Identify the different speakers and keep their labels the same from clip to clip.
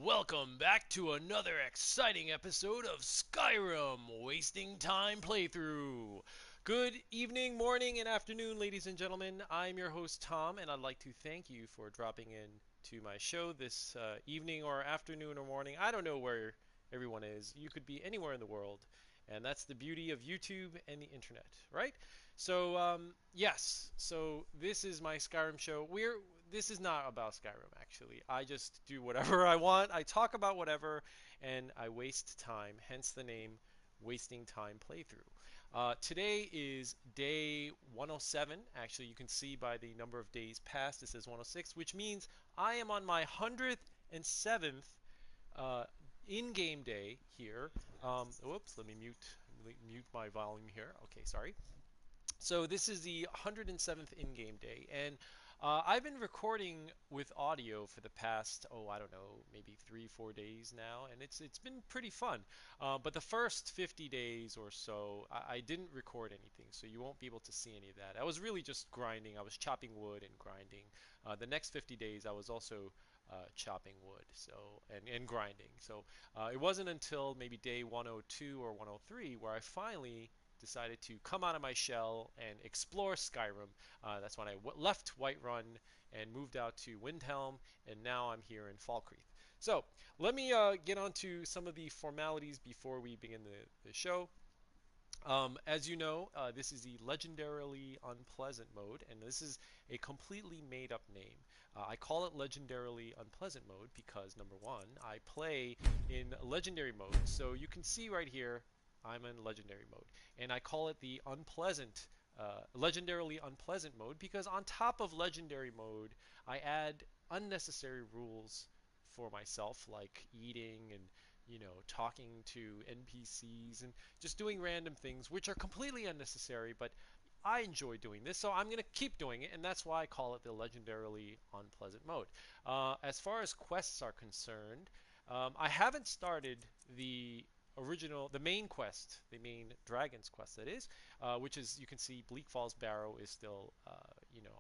Speaker 1: Welcome back to another exciting episode of Skyrim Wasting Time Playthrough. Good evening, morning, and afternoon, ladies and gentlemen. I'm your host, Tom, and I'd like to thank you for dropping in to my show this evening or afternoon or morning. I don't know where everyone is. You could be anywhere in the world, and that's the beauty of YouTube and the internet, right? So, yes, so this is my Skyrim show. This is not about Skyrim, actually. I just do whatever I want. I talk about whatever, and I waste time, hence the name Wasting Time Playthrough. Today is day 107. Actually, you can see by the number of days past, it says 106, which means I am on my 107th uh, in-game day here. Whoops, let me mute my volume here. Okay, sorry. So this is the 107th in-game day, and I've been recording with audio for the past, I don't know, maybe 3, 4 days now, and it's been pretty fun. But the first 50 days or so, I didn't record anything, so you won't be able to see any of that. I was really just grinding. I was chopping wood and grinding. The next 50 days, I was also chopping wood, and grinding. So it wasn't until maybe day 102 or 103 where I finally decided to come out of my shell and explore Skyrim. That's when I left Whiterun and moved out to Windhelm, and now I'm here in Falkreath. So let me get on to some of the formalities before we begin the show. As you know, this is the Legendarily Unpleasant mode, and this is a completely made up name. I call it Legendarily Unpleasant mode because, number one, I play in Legendary mode. So you can see right here, I'm in Legendary mode. And I call it the Legendarily Unpleasant mode because on top of Legendary mode, I add unnecessary rules for myself, like eating and talking to NPCs and just doing random things which are completely unnecessary, but I enjoy doing this, so I'm going to keep doing it, and that's why I call it the Legendarily Unpleasant mode. As far as quests are concerned, I haven't started the main quest, the main Dragon's quest, that is, which is, you can see Bleak Falls Barrow is still,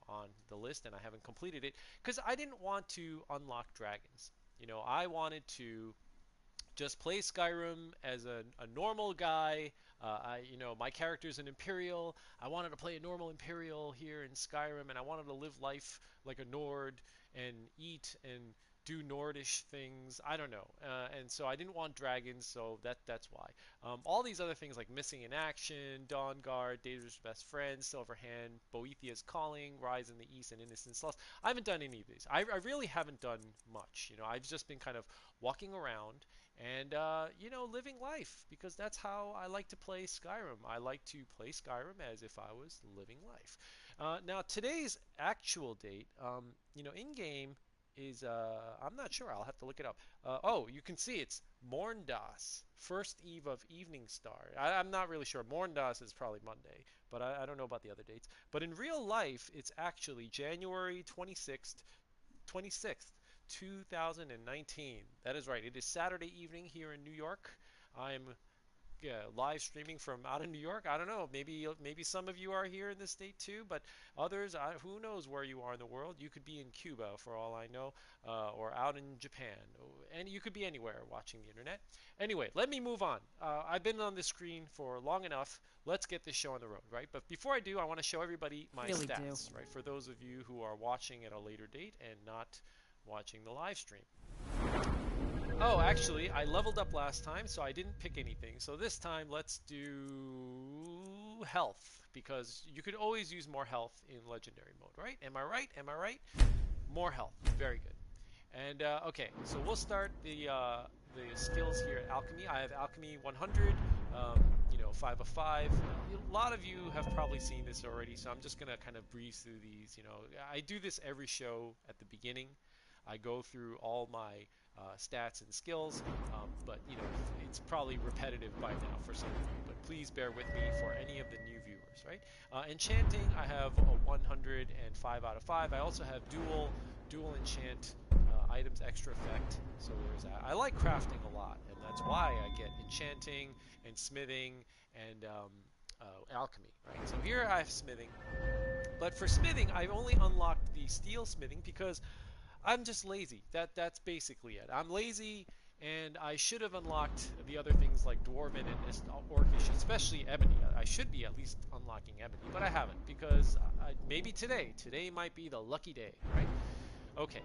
Speaker 1: on the list, and I haven't completed it because I didn't want to unlock dragons. I wanted to just play Skyrim as a normal guy. My character's an Imperial. I wanted to play a normal Imperial here in Skyrim, and I wanted to live life like a Nord and eat and do Nordish things. I don't know, and so I didn't want dragons, so that's why. All these other things like Missing in Action, Dawnguard, Data's Best Friend, Silverhand, Boethia's Calling, Rise in the East, and Innocence Lost. I haven't done any of these. I really haven't done much. I've just been kind of walking around and living life because that's how I like to play Skyrim. I like to play Skyrim as if I was living life. Now today's actual date, in game is I'm not sure. I'll have to look it up. You can see it's Morndas, first eve of Evening Star. I'm not really sure. Morndas is probably Monday, but I don't know about the other dates. But in real life, it's actually January 26th, 2019. That is right. It is Saturday evening here in New York. I'm live streaming from out in New York. I don't know. Maybe some of you are here in the state too, but others, who knows where you are in the world? You could be in Cuba for all I know, or out in Japan, and you could be anywhere watching the internet. Anyway, let me move on. I've been on this screen for long enough. Let's get this show on the road, right? But before I do, I want to show everybody my
Speaker 2: Really do.
Speaker 1: stats, right? For those of you who are watching at a later date and not watching the live stream. Oh, actually, I leveled up last time, so I didn't pick anything. So this time, let's do health, because you could always use more health in legendary mode, right? Am I right? Am I right? More health. Very good. And okay, so we'll start the skills here at alchemy. I have alchemy 100, 5 of 5. A lot of you have probably seen this already, so I'm just gonna kind of breeze through these. I do this every show at the beginning. I go through all my stats and skills, but it's probably repetitive by now for some of you. But please bear with me for any of the new viewers, right? Enchanting, I have a 105 out of 5. I also have dual enchant items extra effect. So there's that. I like crafting a lot, and that's why I get enchanting and smithing and alchemy, right? So here I have smithing, but for smithing, I've only unlocked the steel smithing because I'm just lazy. That's basically it. I'm lazy, and I should have unlocked the other things like Dwarven and Orcish, especially Ebony. I should be at least unlocking Ebony, but I haven't because maybe today. Today might be the lucky day, right? Okay.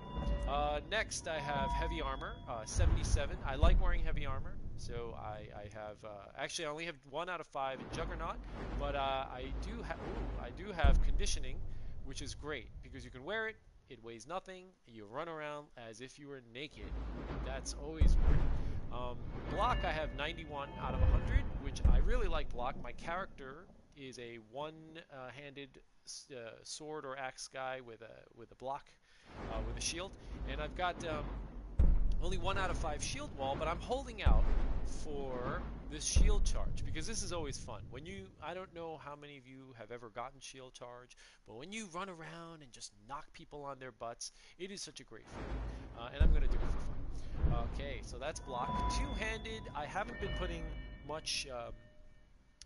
Speaker 1: Next, I have heavy armor, 77. I like wearing heavy armor, so I have. Actually, I only have 1 out of 5 in Juggernaut, but I do have conditioning, which is great because you can wear it. It weighs nothing. You run around as if you were naked. That's always great. Block, I have 91 out of 100, which I really like block. My character is a one-handed sword or axe guy with a block with a shield, and I've got only 1 out of 5 shield wall, but I'm holding out for this shield charge because this is always fun. When I don't know how many of you have ever gotten shield charge, but when you run around and just knock people on their butts, it is such a great feeling, and I'm going to do it for fun. Okay, so that's block. Two-handed, I haven't been putting much.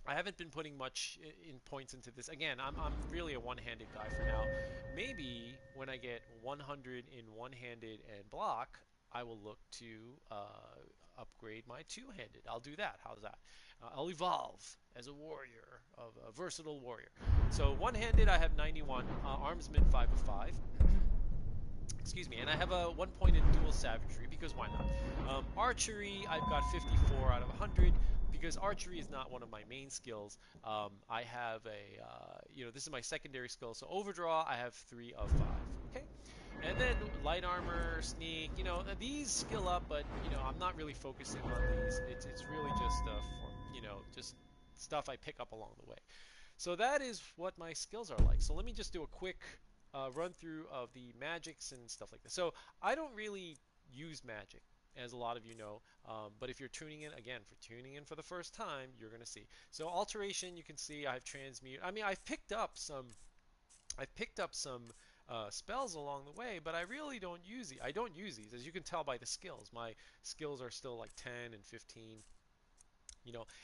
Speaker 1: I haven't been putting much in points into this. Again, I'm really a one-handed guy for now. Maybe when I get 100 in one-handed and block, I will look to upgrade my two-handed. I'll do that. How's that? I'll evolve as a warrior, a versatile warrior. So one-handed, I have 91. Armsman, 5 of 5. Excuse me, and I have a 1 point in dual savagery because why not? Archery, I've got 54 out of 100 because archery is not one of my main skills. I have this is my secondary skill. So overdraw, I have 3 of 5. Okay, and then light armor, sneak. These skill up, but I'm not really focusing on these. It's really just just stuff I pick up along the way. So that is what my skills are like. So let me just do a quick run through of the magics and stuff like this. So I don't really use magic, as a lot of you know, but if you're tuning in, again, for the first time, you're going to see. So alteration, you can see I've transmute. I mean, I've picked up some spells along the way, but I really don't use these. I don't use these, as you can tell by the skills. My skills are still like 10 and 15.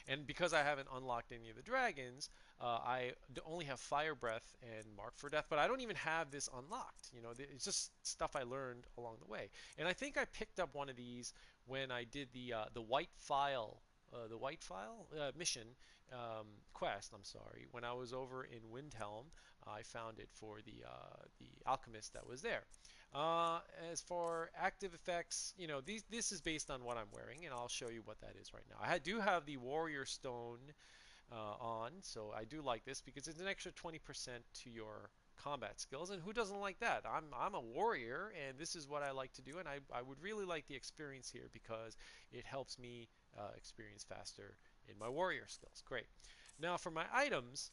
Speaker 1: And because I haven't unlocked any of the dragons, I only have Fire Breath and Mark for Death, but I don't even have this unlocked. It's just stuff I learned along the way. And I think I picked up one of these when I did the White File mission quest. I'm sorry, when I was over in Windhelm, I found it for the alchemist that was there. As for active effects, this is based on what I'm wearing, and I'll show you what that is right now. I do have the Warrior Stone on, so I do like this because it's an extra 20% to your combat skills, and who doesn't like that? I'm a warrior, and this is what I like to do, and I would really like the experience here because it helps me experience faster in my warrior skills. Great. Now for my items,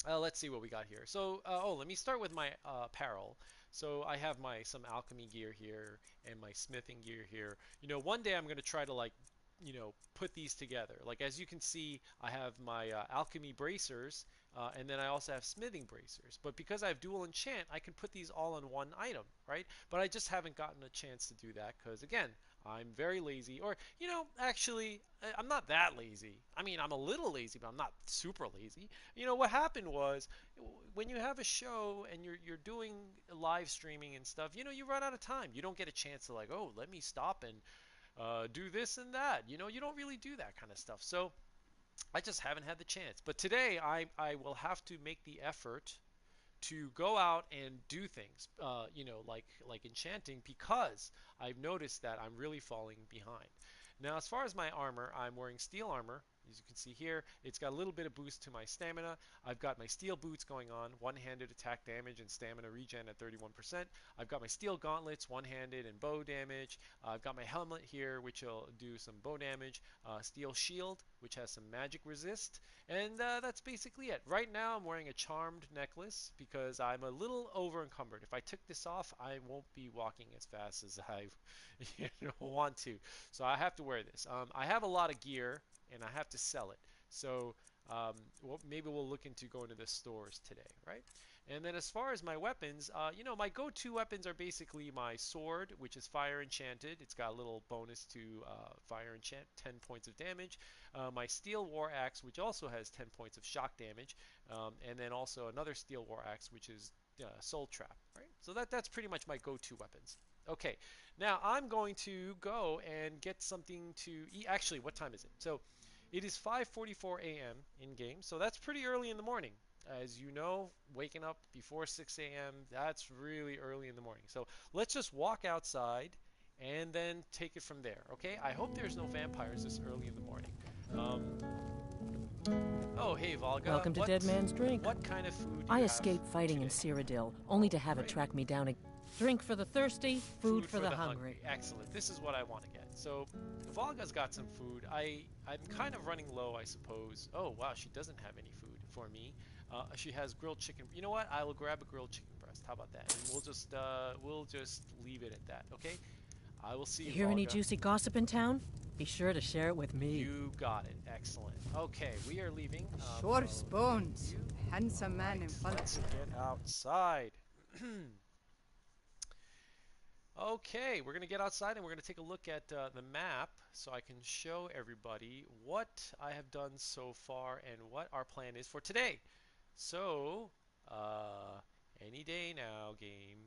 Speaker 1: let's see what we got here. So, let me start with my apparel. So I have some alchemy gear here and my smithing gear here. One day I'm going to try to put these together. Like as you can see, I have my alchemy bracers, and then I also have smithing bracers. But because I have dual enchant, I can put these all in one item, right? But I just haven't gotten a chance to do that because, again, I'm very lazy. Or, actually, I'm not that lazy. I mean, I'm a little lazy, but I'm not super lazy. What happened was when you have a show and you're doing live streaming and stuff, you run out of time. You don't get a chance to oh, let me stop and do this and that. You don't really do that kind of stuff. So I just haven't had the chance. But today I will have to make the effort to go out and do things, like enchanting, because I've noticed that I'm really falling behind. Now, as far as my armor, I'm wearing steel armor. As you can see here, it's got a little bit of boost to my stamina. I've got my steel boots going on, one-handed attack damage and stamina regen at 31%. I've got my steel gauntlets, one-handed and bow damage. I've got my helmet here, which will do some bow damage. Steel shield, which has some magic resist. And that's basically it. Right now, I'm wearing a charmed necklace because I'm a little over encumbered. If I took this off, I won't be walking as fast as I want to. So I have to wear this. I have a lot of gear, and I have to sell it. So maybe we'll look into going to the stores today, right? And then as far as my weapons, my go-to weapons are basically my sword, which is fire enchanted. It's got a little bonus to fire enchant, 10 points of damage. My steel war axe, which also has 10 points of shock damage. And then also another steel war axe, which is soul trap, right? So that's pretty much my go-to weapons. Okay, now I'm going to go and get something to eat. Actually, what time is it? So it is 5:44 a.m. in game, so that's pretty early in the morning. As you know, waking up before 6 a.m., that's really early in the morning. So let's just walk outside and then take it from there, okay? I hope there's no vampires this early in the morning. Um, oh, hey, Volga.
Speaker 2: Welcome to Dead Man's Drink.
Speaker 1: What kind of food do
Speaker 2: I
Speaker 1: you
Speaker 2: escaped
Speaker 1: have
Speaker 2: fighting in
Speaker 1: today?
Speaker 2: Cyrodiil, only to have it
Speaker 1: Great.
Speaker 2: track me down. Drink for the thirsty, food for the hungry.
Speaker 1: Excellent. This is what I want to get. So Volga's got some food. I'm kind of running low, I suppose. Oh wow, she doesn't have any food for me. She has grilled chicken. You know what? I will grab a grilled chicken breast. How about that? And we'll just leave it at that. Okay? I will see you.
Speaker 2: You hear any juicy gossip in town? Be sure to share it with me.
Speaker 1: You got it. Excellent. Okay, we are leaving.
Speaker 3: Sure spoons. Handsome man in Falkreath.
Speaker 1: Let's get outside. Okay, we're going to get outside and we're going to take a look at the map so I can show everybody what I have done so far and what our plan is for today. So, any day now, game.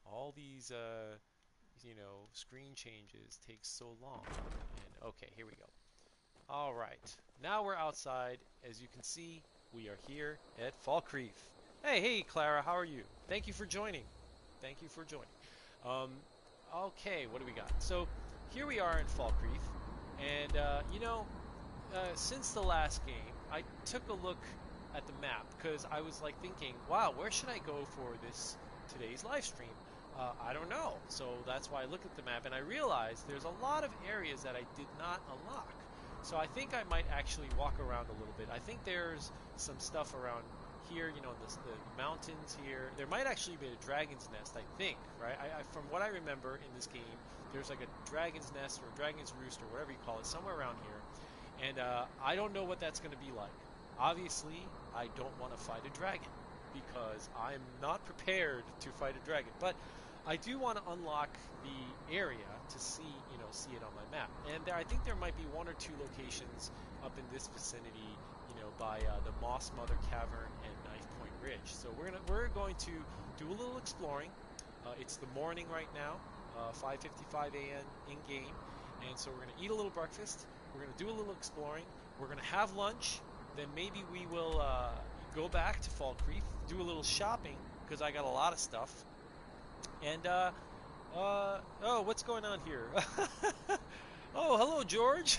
Speaker 1: All these, screen changes take so long. And okay, here we go. All right, now we're outside. As you can see, we are here at Falkreath. Hey, Clara, how are you? Thank you for joining. Thank you for joining. Okay, what do we got? So here we are in Falkreath, and since the last game, I took a look at the map because I was like thinking, wow, where should I go for today's live stream? I don't know. So that's why I looked at the map and I realized there's a lot of areas that I did not unlock. So I think I might actually walk around a little bit. I think there's some stuff around here, the mountains here. There might actually be a dragon's nest, I think, right? From what I remember in this game, there's like a dragon's nest or a dragon's roost or whatever you call it, somewhere around here. And I don't know what that's going to be like. Obviously, I don't want to fight a dragon because I'm not prepared to fight a dragon. But I do want to unlock the area to see it on my map. And I think there might be one or two locations up in this vicinity, by the Moss Mother Cavern and Knife Point Ridge. So we're going to do a little exploring. It's the morning right now, 5:55 a.m. in game, and so we're going to eat a little breakfast. We're going to do a little exploring. We're going to have lunch. Then maybe we will go back to Falkreath, do a little shopping because I got a lot of stuff. And oh, what's going on here? Oh, hello, George.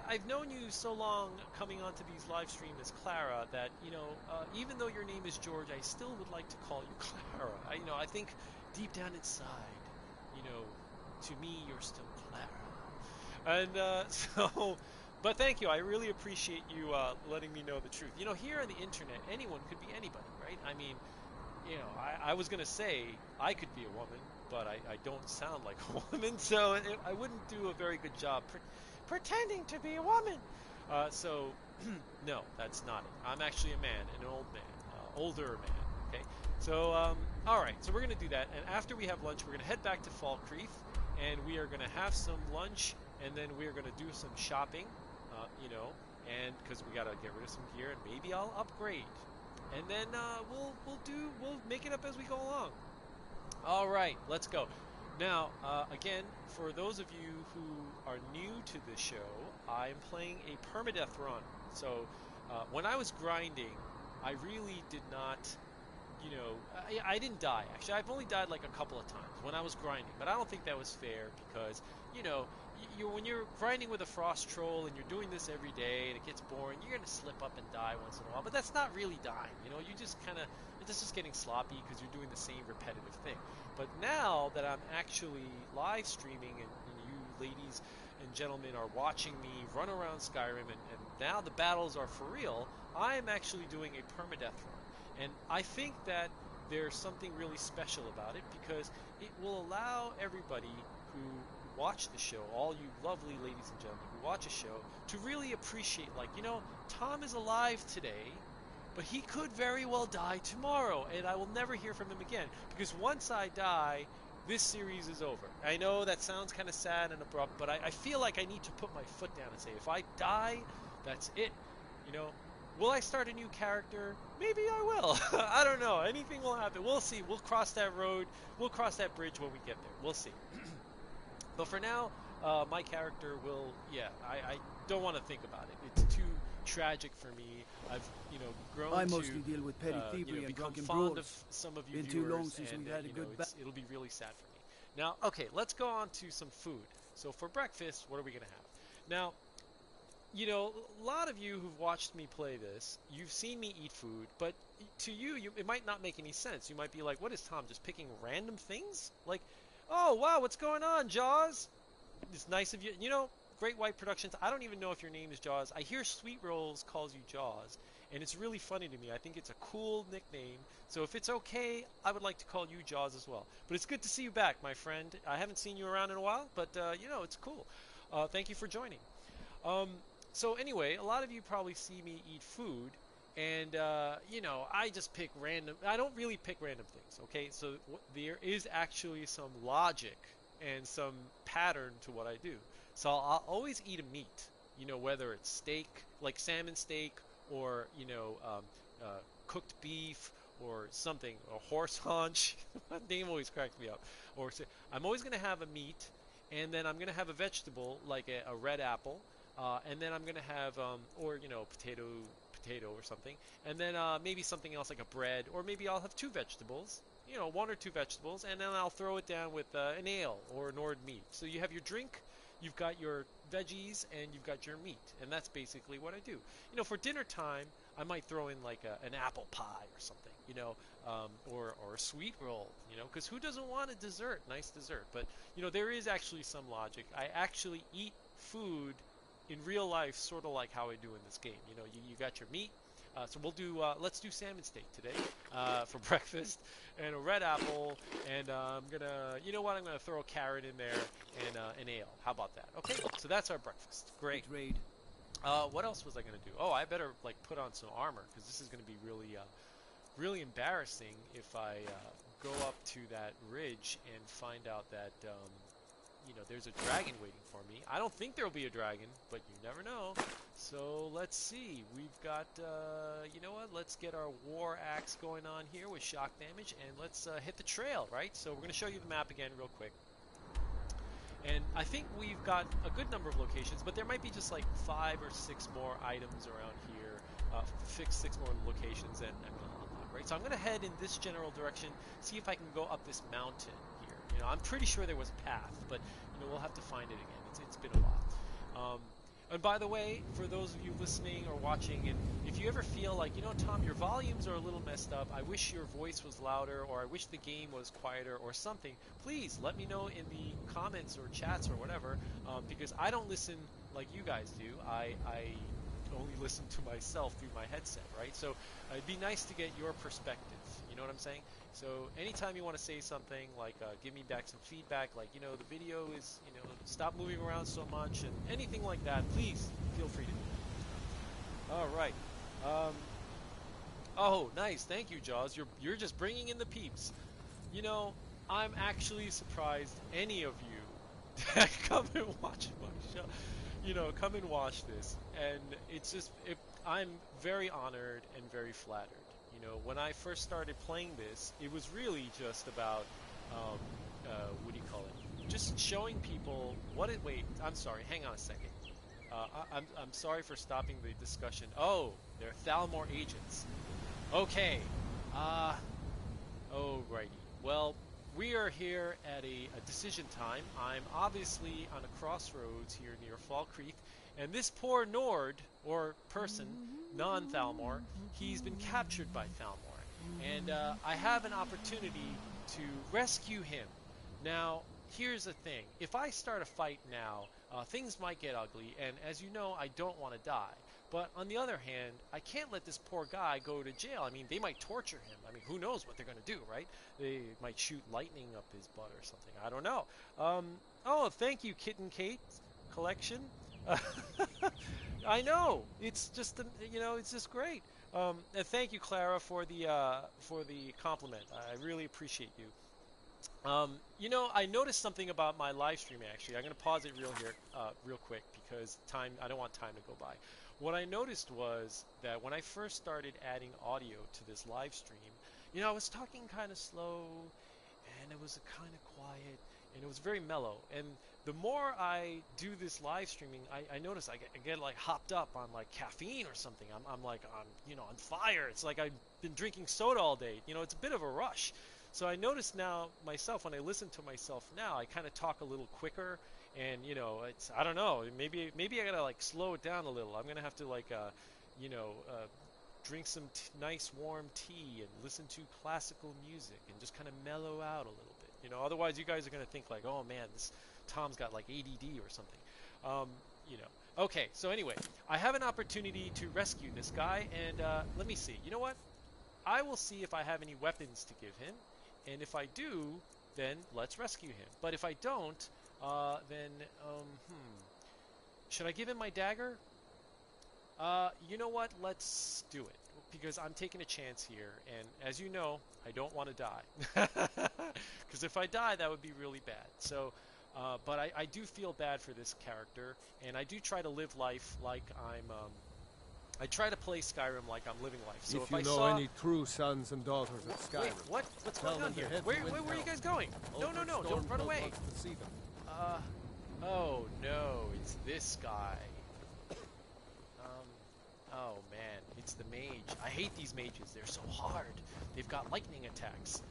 Speaker 1: I've known you so long coming onto these live streams as Clara that even though your name is George, I still would like to call you Clara. I think deep down inside, to me you're still Clara. And but thank you. I really appreciate you letting me know the truth. Here on the internet, anyone could be anybody, right? I mean, I was gonna say I could be a woman, but I don't sound like a woman, so I wouldn't do a very good job pretending to be a woman. So, no, that's not it. I'm actually a man, an old man, older man, okay? So, all right, so we're going to do that, and after we have lunch, we're going to head back to Falkreath, and we are going to have some lunch, and then we're going to do some shopping, and because we got to get rid of some gear, and maybe I'll upgrade. And then we'll make it up as we go along. All right, let's go. Now, again, for those of you who are new to the show, I'm playing a permadeath run. So when I was grinding, I really did not, I didn't die. Actually, I've only died like a couple of times when I was grinding, but I don't think that was fair because, when you're grinding with a frost troll and you're doing this every day and it gets boring, you're going to slip up and die once in a while. But that's not really dying. You just it's just getting sloppy because you're doing the same repetitive thing. But now that I'm actually live streaming and you ladies and gentlemen are watching me run around Skyrim and now the battles are for real, I am actually doing a permadeath run. And I think that there's something really special about it because it will allow everybody who watch the show, all you lovely ladies and gentlemen who watch a show, to really appreciate, Tom is alive today, but he could very well die tomorrow, and I will never hear from him again, because once I die, this series is over. I know that sounds kind of sad and abrupt, but I feel like I need to put my foot down and say, if I die, that's it. Will I start a new character? Maybe I will. I don't know. Anything will happen. We'll see. We'll cross that road. We'll cross that bridge when we get there. We'll see. But for now, my character will. Yeah, I don't want to think about it. It's too tragic for me. I've
Speaker 4: I
Speaker 1: grown
Speaker 4: mostly
Speaker 1: to
Speaker 4: deal with petty thievery and
Speaker 1: become
Speaker 4: drunken
Speaker 1: fond of
Speaker 4: brawls.
Speaker 1: some of you
Speaker 4: Been too long
Speaker 1: viewers,
Speaker 4: since
Speaker 1: and
Speaker 4: we've had a good
Speaker 1: it'll be really sad for me. Now, okay, let's go on to some food. So for breakfast, what are we gonna have? Now, a lot of you who've watched me play this, you've seen me eat food, but to you, it might not make any sense. You might be like, what is Tom, just picking random things? Like, oh, wow, what's going on, Jaws? It's nice of you. Great White Productions, I don't even know if your name is Jaws. I hear Sweet Rolls calls you Jaws, and it's really funny to me. I think it's a cool nickname. So if it's okay, I would like to call you Jaws as well. But it's good to see you back, my friend. I haven't seen you around in a while, but, it's cool. Thank you for joining. Um, so anyway, a lot of you probably see me eat food, and I just pick random. I don't really pick random things. Okay, so there is actually some logic and some pattern to what I do. So I'll always eat a meat. Whether it's steak, like salmon steak, or cooked beef, or something, or horse haunch. That name always cracks me up. I'm always going to have a meat, and then I'm going to have a vegetable like a red apple. And then I'm gonna have, potato or something, and then maybe something else like a bread, or maybe I'll have two vegetables, one or two vegetables, and then I'll throw it down with an ale or an Nord meat. So you have your drink, you've got your veggies, and you've got your meat, and that's basically what I do. For dinner time, I might throw in like an apple pie or something, or a sweet roll, because who doesn't want a dessert, nice dessert? But there is actually some logic. I actually eat food in real life, sort of like how I do in this game. You got your meat. So let's do salmon steak today for breakfast, and a red apple, and I'm gonna throw a carrot in there, and an ale. How about that? Okay, so that's our breakfast. Great.
Speaker 4: Raid.
Speaker 1: What else was I gonna do? Oh, I better like put on some armor, because this is gonna be really embarrassing if I go up to that ridge and find out that there's a dragon waiting for me. I don't think there'll be a dragon, but you never know. So let's see. We've got, let's get our war axe going on here with shock damage, and let's hit the trail, right? So we're going to show you the map again real quick. And I think we've got a good number of locations, but there might be just like 5 or 6 more items around here, 6 more locations, and I'm going to unlock, right? So I'm going to head in this general direction, see if I can go up this mountain here. I'm pretty sure there was a path, but we'll have to find it again. It's been a while. And by the way, for those of you listening or watching, and if you ever feel like, Tom, your volumes are a little messed up, I wish your voice was louder, or I wish the game was quieter or something, please let me know in the comments or chats or whatever, because I don't listen like you guys do. I only listen to myself through my headset, right? So it'd be nice to get your perspective. You know what I'm saying? So anytime you want to say something, like give me back some feedback, like, the video is, stop moving around so much, and anything like that, please feel free to do that. All right. Oh, nice. Thank you, Jaws. You're just bringing in the peeps. I'm actually surprised any of you that come and watch my show. Come and watch this. And it's just, I'm very honored and very flattered. When I first started playing this, it was really just about, what do you call it? Just showing people what it. Wait, I'm sorry. Hang on a second. I'm sorry for stopping the discussion. Oh, they're Thalmor agents. Okay. Alrighty. Well, we are here at a decision time. I'm obviously on a crossroads here near Falkreath, and this poor Nord, or person, non-Thalmor, he's been captured by Thalmor, and I have an opportunity to rescue him. Now, here's the thing. If I start a fight now, things might get ugly, and as you know, I don't want to die. But on the other hand, I can't let this poor guy go to jail. I mean, they might torture him. I mean, who knows what they're going to do, right? They might shoot lightning up his butt or something. I don't know. Oh, thank you, Kitten Kate Collection. I know. It's just, it's just great. And thank you, Clara, for the compliment. I really appreciate you. I noticed something about my live streaming, actually. I'm going to pause it real quick, because I don't want time to go by. what I noticed was that when I first started adding audio to this live stream, I was talking kind of slow, and it was kind of quiet, and it was very mellow. And the more I do this live streaming, I notice I get like hopped up on like caffeine or something. I'm like on fire. It's like I've been drinking soda all day. It's a bit of a rush. So I notice now myself when I listen to myself now, I kind of talk a little quicker, and it's I don't know. Maybe I gotta like slow it down a little. I'm gonna have to like you know uh, drink some nice warm tea and listen to classical music and just kind of mellow out a little bit. Otherwise you guys are going to think like, oh man, this Tom's got like ADD or something. Um, you know. Okay, so anyway, I have an opportunity to rescue this guy, and let me see. You know what? I will see if I have any weapons to give him, and if I do, then let's rescue him. But if I don't, then should I give him my dagger? You know what? Let's do it. Because I'm taking a chance here, and as you know, I don't want to die. Because if I die, that would be really bad. So, but I do feel bad for this character, and I do try to live life like I try to play Skyrim like I'm living life. So
Speaker 4: if
Speaker 1: I
Speaker 4: you know
Speaker 1: saw...
Speaker 4: any true sons and daughters of Skyrim,
Speaker 1: Wait, what? What's
Speaker 4: tell
Speaker 1: going on
Speaker 4: them to
Speaker 1: here?
Speaker 4: head
Speaker 1: Where
Speaker 4: to
Speaker 1: are you guys going? No, don't run away.
Speaker 4: wants to see them.
Speaker 1: Oh no, it's this guy. Oh man, it's the mage. I hate these mages. They're so hard. They've got lightning attacks.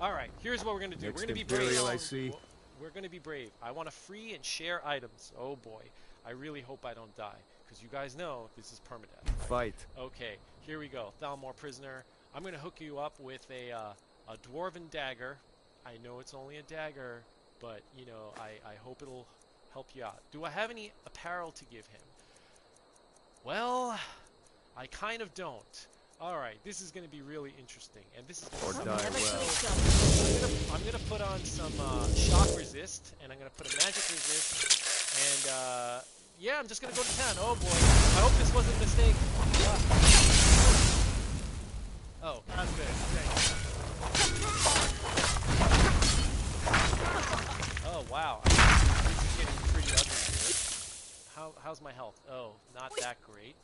Speaker 1: Alright, here's what we're gonna do.
Speaker 4: Next
Speaker 1: We're gonna be
Speaker 4: Imperial,
Speaker 1: brave.
Speaker 4: I see.
Speaker 1: We're gonna be brave. I want to free and share items. Oh boy. I really hope I don't die. Because you guys know this is permadeath. Right?
Speaker 4: Fight.
Speaker 1: Okay, here we go. Thalmor prisoner. I'm gonna hook you up with a dwarven dagger. I know it's only a dagger, but I hope it'll help you out. Do I have any apparel to give him? Well, I kind of don't. Alright, this is going to be really interesting, and this is going to
Speaker 4: die
Speaker 1: I'm going to put on some shock resist, and I'm going to put a magic resist, and yeah, I'm just going to go to town. Oh boy, I hope this wasn't a mistake. Oh, I'm good. Thanks. Oh wow, this is getting pretty ugly here. How's my health? Oh, not that great.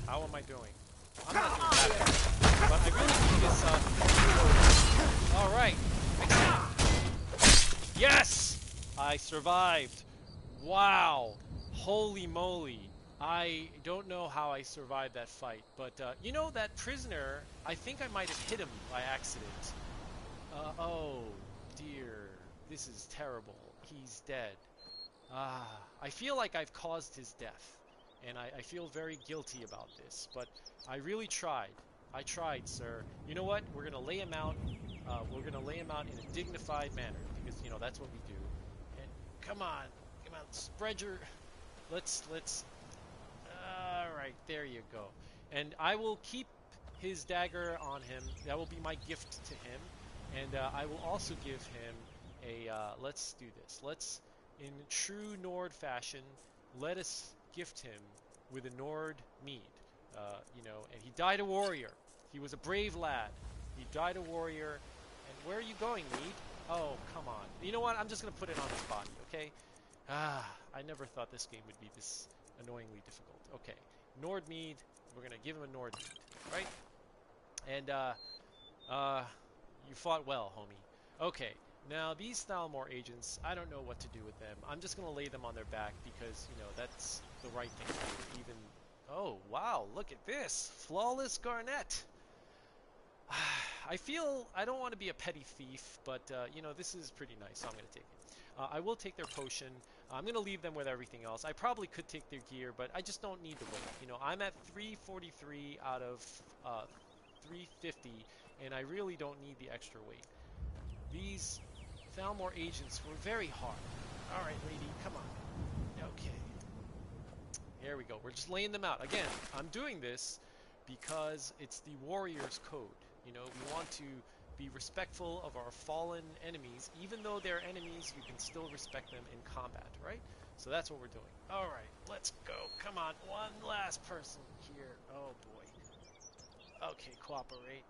Speaker 1: How am I doing? I'm not doing that bad. But I really need this, Alright. Yes! I survived. Wow. Holy moly. I don't know how I survived that fight, but, that prisoner, I think I might have hit him by accident. Oh, dear. This is terrible. He's dead. I feel like I've caused his death, and I feel very guilty about this, but I really tried. I tried, sir. You know what? We're going to lay him out. We're going to lay him out in a dignified manner, because, that's what we do. And come on. Spread your... Let's... Alright, there you go. And I will keep his dagger on him. That will be my gift to him. And I will also give him a, let's do this. Let's, in true Nord fashion, let us gift him with a Nord mead. And he died a warrior. He was a brave lad. He died a warrior. And where are you going, mead? Oh, come on. You know what? I'm just going to put it on his body, okay? I never thought this game would be this annoyingly difficult. Okay, Nord mead. We're going to give him a Nord mead, right? And, you fought well, homie. Okay, now these Thalmor agents, I don't know what to do with them. I'm just going to lay them on their back because, that's the right thing to do. Even... Oh, wow, look at this. Flawless Garnet. I feel... I don't want to be a petty thief, but, this is pretty nice, so I'm going to take it. I will take their potion. I'm going to leave them with everything else. I probably could take their gear, but I just don't need the weight. I'm at 343 out of 350, and I really don't need the extra weight. These Thalmor agents were very hard. Alright, lady, come on. Okay. Here we go. We're just laying them out. Again, I'm doing this because it's the warrior's code. We want to be respectful of our fallen enemies. Even though they're enemies, you can still respect them in combat, right? So that's what we're doing. Alright, let's go. Come on, one last person here. Oh boy. Okay, cooperate.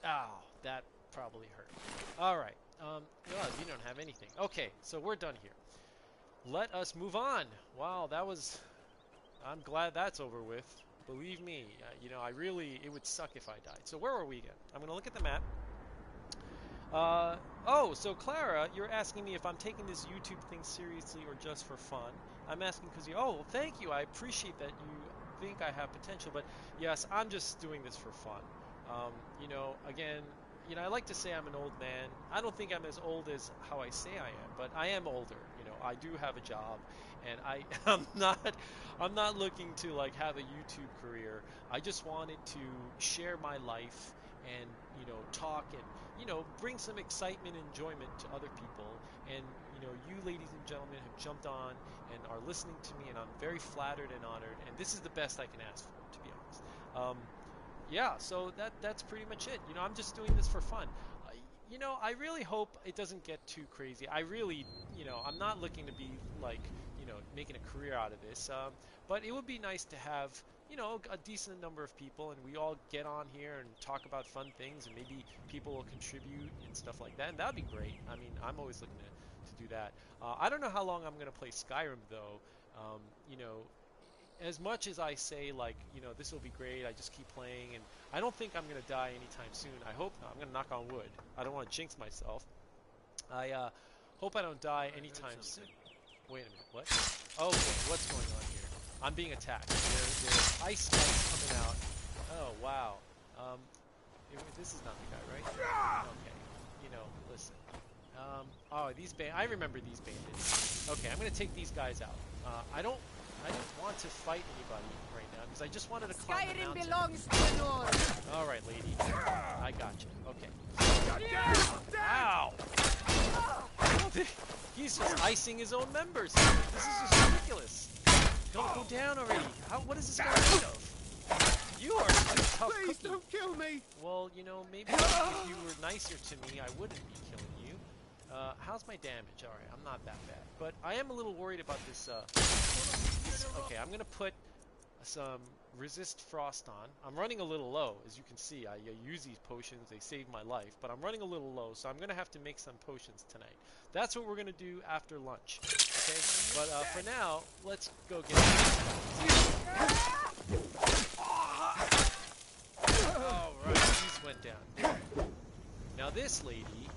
Speaker 1: Ow, that probably hurt. Alright, well, you don't have anything. Okay, so we're done here. Let us move on. Wow, that was... I'm glad that's over with. Believe me, you know, it would suck if I died. So where are we again? I'm going to look at the map. Oh, so Clara, you're asking me if I'm taking this YouTube thing seriously or just for fun. I'm asking because oh, well, thank you. I appreciate that you think I have potential, but yes, I'm just doing this for fun. You know, again, you know, I like to say I'm an old man. I don't think I'm as old as how I say I am, but I am older. You know, I do have a job, and I'm not looking to like have a YouTube career. I just wanted to share my life and, you know, talk and, you know, bring some excitement and enjoyment to other people. And, you know, you ladies and gentlemen have jumped on and are listening to me, and I'm very flattered and honored. And this is the best I can ask for, to be honest. Yeah, so that's pretty much it. You know, I'm just doing this for fun. You know, I really hope it doesn't get too crazy. I really, you know, I'm not looking to be like, you know, making a career out of this. But it would be nice to have, you know, a decent number of people, and we all get on here and talk about fun things, and maybe people will contribute and stuff like that, and that'd be great. I mean, I'm always looking to do that. I don't know how long I'm going to play Skyrim, though. You know, as much as I say, like, you know, this will be great, I just keep playing, and I don't think I'm going to die anytime soon. I hope not. I'm going to knock on wood. I don't want to jinx myself. I hope I don't die anytime soon. Wait a minute, what? Oh boy, what's going on here? I'm being attacked. There's ice spikes coming out. Oh, wow. This is not the guy, right? Okay. You know, listen. Oh, I remember these bandits. Okay, I'm going to take these guys out. I didn't want to fight anybody right now because I just wanted to climb the
Speaker 3: Skyrim
Speaker 1: mountain.
Speaker 3: belongs to the North.
Speaker 1: All right, lady. I got you. Okay. Ow! He's just icing his own members. This is just ridiculous. Go down already. What is this guy made of? You are a tough
Speaker 4: Please
Speaker 1: cookie.
Speaker 4: don't kill me!
Speaker 1: Well, you know, maybe if you were nicer to me, I wouldn't be killing you. How's my damage? All right, I'm not that bad. But I am a little worried about this, okay, I'm going to put some resist frost on. I'm running a little low, as you can see. I use these potions. They save my life. But I'm running a little low, so I'm going to have to make some potions tonight. That's what we're going to do after lunch. Okay? But for now, let's go get Alright, these went down. Now this lady...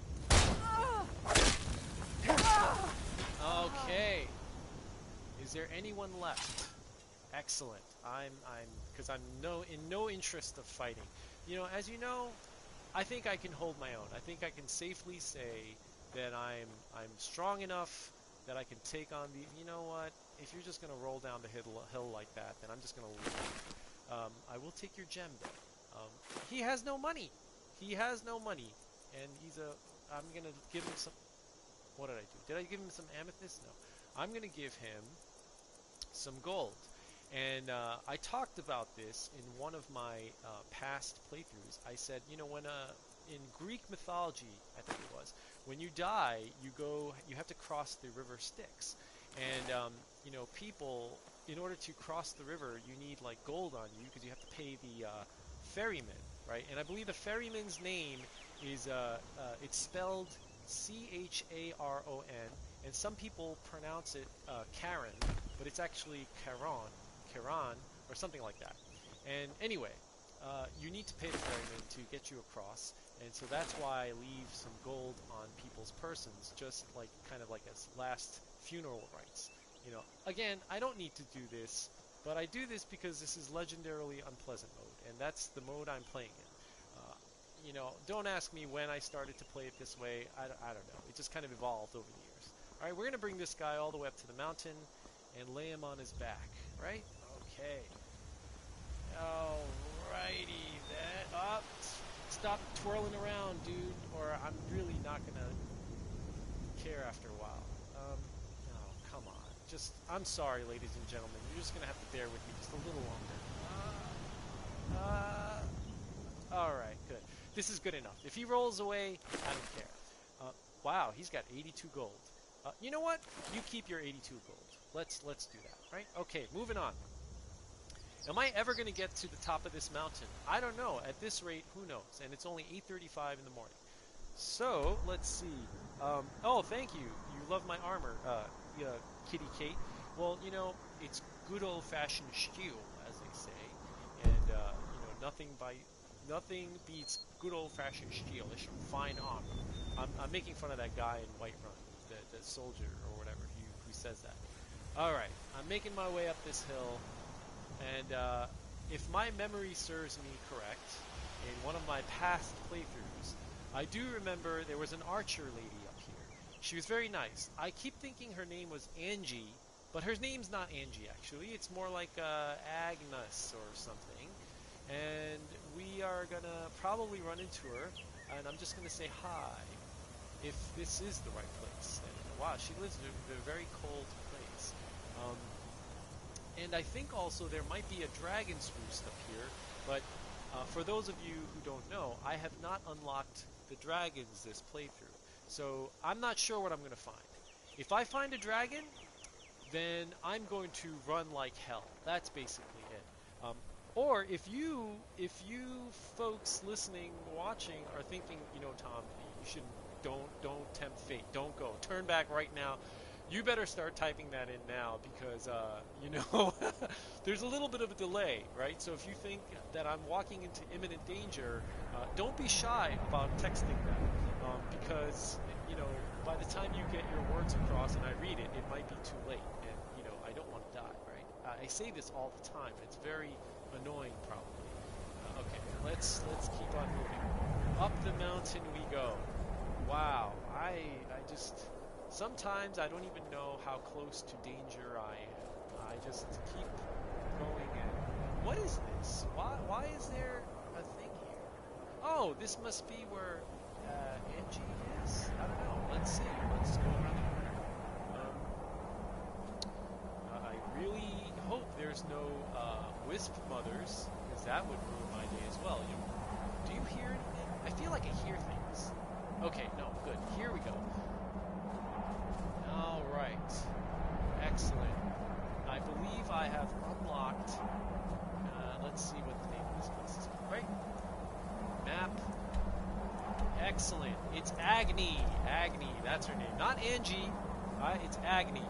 Speaker 1: Okay. Is there anyone left? Excellent. Because I'm in no interest of fighting. You know, as you know, I think I can hold my own. I think I can safely say that I'm strong enough that I can take on the. You know what? If you're just gonna roll down the hill like that, then I'm just gonna leave. I will take your gem though. He has no money. He has no money, and I'm gonna give him some. What did I do? Did I give him some amethyst? No. I'm gonna give him some gold. And I talked about this in one of my past playthroughs. I said, you know, when in Greek mythology, I think it was, when you die, you have to cross the river Styx, and you know, people, in order to cross the river, you need like gold on you because you have to pay the ferryman, right? And I believe the ferryman's name is it's spelled Charon, and some people pronounce it Karen, but it's actually Charon, or something like that. And anyway, you need to pay the ferryman to get you across, and so that's why I leave some gold on people's persons, just like kind of like as last funeral rites. You know, again, I don't need to do this, but I do this because this is Legendarily Unpleasant mode, and that's the mode I'm playing in. You know, don't ask me when I started to play it this way. I don't know. It just kind of evolved over the years. All right, we're going to bring this guy all the way up to the mountain and lay him on his back, right? Okay. Alrighty then. Stop twirling around, dude, or I'm really not going to care after a while. Oh, come on. I'm sorry, ladies and gentlemen. You're just going to have to bear with me just a little longer. Alright, good. This is good enough. If he rolls away, I don't care. Wow, he's got 82 gold. You know what? You keep your 82 gold. Let's do that, right? Okay, moving on. Am I ever going to get to the top of this mountain? I don't know. At this rate, who knows? And it's only 8:35 in the morning. So, let's see. Oh, thank you. You love my armor, yeah, Kitty Kate. Well, it's good old-fashioned steel, as they say. And, nothing beats good old-fashioned steel. It's some fine armor. I'm making fun of that guy in Whiterun, the soldier or whatever, who says that. Alright, I'm making my way up this hill, and if my memory serves me correct, in one of my past playthroughs, I do remember there was an archer lady up here. She was very nice. I keep thinking her name was Angie, but her name's not Angie actually. It's more like Agnes or something. And we are gonna probably run into her, and I'm just gonna say hi, if this is the right place. And wow, she lives in a very cold place. And I think also there might be a dragon's roost up here, but for those of you who don't know, I have not unlocked the dragons this playthrough, so I'm not sure what I'm going to find. If I find a dragon, then I'm going to run like hell. That's basically it. Or if you folks listening, watching, are thinking, Tom, you should don't tempt fate. Don't go. Turn back right now. You better start typing that in now because, there's a little bit of a delay, right? So if you think that I'm walking into imminent danger, don't be shy about texting that because, by the time you get your words across and I read it, it might be too late. And, I don't want to die, right? I say this all the time. It's very annoying, probably. Okay, let's keep on moving. Up the mountain we go. Wow, I just... Sometimes I don't even know how close to danger I am. I just keep going in. What is this? Why is there a thing here? Oh, this must be where Angie is? I don't know. Let's see. Let's go around the corner. I really hope there's no wisp mothers, because that would ruin my day as well. Do you hear anything? I feel like I hear things. Okay, no, good. Here we go. Alright. Excellent. I believe I have unlocked... let's see what the name of this place is called. Right? Map. Excellent. It's Agni. Agni, that's her name. Not Angie. It's Agni.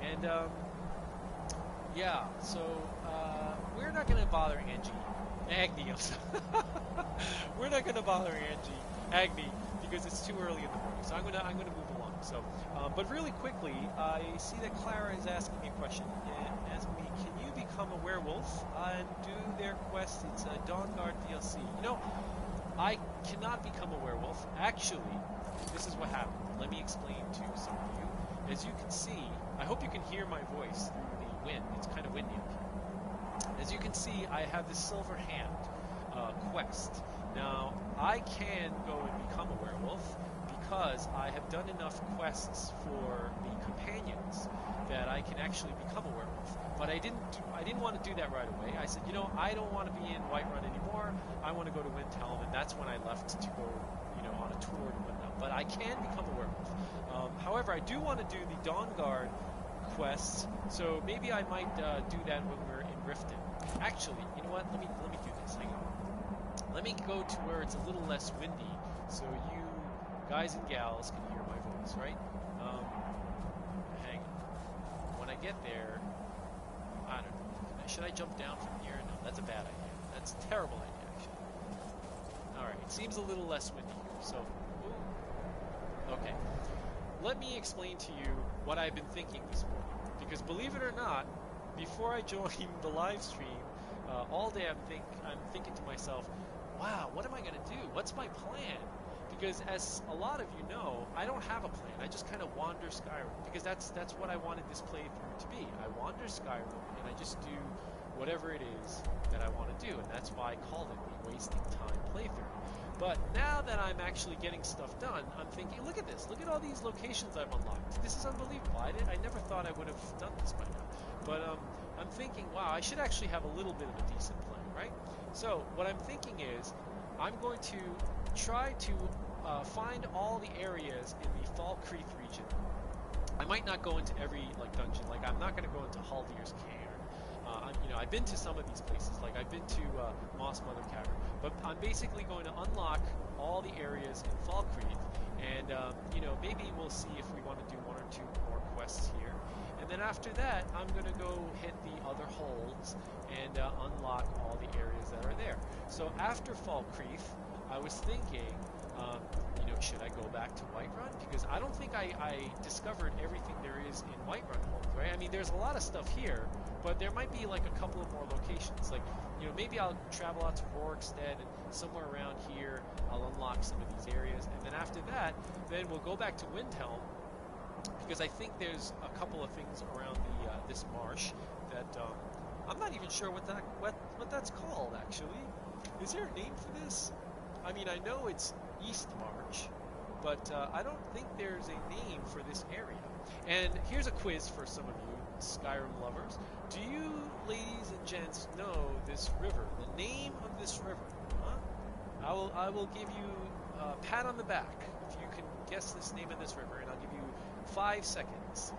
Speaker 1: And, yeah, so, we're not going to bother Angie. Agni, I'm sorry. We're not going to bother Agni, because it's too early in the morning. So I'm gonna move along. So, but really quickly, I see that Clara is asking me a question. Asking me, can you become a werewolf and do their quest? It's a Dawnguard DLC. I cannot become a werewolf. Actually, this is what happened. Let me explain to some of you. As you can see, I hope you can hear my voice through the wind. It's kind of windy up here. As you can see, I have this silver hand quest. Now, I can go and become a werewolf because I have done enough quests for the companions that I can actually become a werewolf. But I didn't want to do that right away. I said, I don't want to be in Whiterun anymore. I want to go to Windhelm, and that's when I left to go, on a tour and whatnot. But I can become a werewolf. However, I do want to do the Dawnguard quests, so maybe I might do that when we're in Riften. Actually, you know what? Let me do this. Hang on. Let me go to where it's a little less windy, so you guys and gals can hear my voice, right? Hang on. When I get there, I don't know. Should I jump down from here? No, that's a bad idea. That's a terrible idea, actually. Alright, it seems a little less windy here, so... Ooh. Okay. Let me explain to you what I've been thinking this morning. Because believe it or not, before I joined the live stream, all day I'm thinking to myself, wow, what am I going to do? What's my plan? Because as a lot of you know, I don't have a plan. I just kind of wander Skyrim. Because that's what I wanted this playthrough to be. I wander Skyrim, and I just do whatever it is that I want to do. And that's why I called it the Wasting Time playthrough. But now that I'm actually getting stuff done, I'm thinking, look at this. Look at all these locations I've unlocked. This is unbelievable. I never thought I would have done this by now. But I'm thinking, wow, I should actually have a little bit of a decent plan, right? So what I'm thinking is I'm going to try to find all the areas in the Falkreath region. I might not go into every dungeon. I'm not going to go into Haldir's Cairn. I've been to some of these places, like I've been to Moss Mother Cavern, but I'm basically going to unlock all the areas in Falkreath, and maybe we'll see if we want to do one or two more quests here, and then after that, I'm gonna go hit the other holds and unlock all the areas that are there. So after Falkreath, I was thinking, should I go back to Whiterun? Because I don't think I discovered everything there is in Whiterun Hold, right? I mean, there's a lot of stuff here, but there might be like a couple of more locations. Like, maybe I'll travel out to Rorikstead and somewhere around here I'll unlock some of these areas. And then after that, then we'll go back to Windhelm, because I think there's a couple of things around this marsh that I'm not even sure what that's called, actually. Is there a name for this? I mean, I know it's East March, but I don't think there's a name for this area. And here's a quiz for some of you Skyrim lovers. Do you, ladies and gents, know this river? The name of this river? Huh? I will give you a pat on the back if you can guess this name of this river, and I'll give you 5 seconds.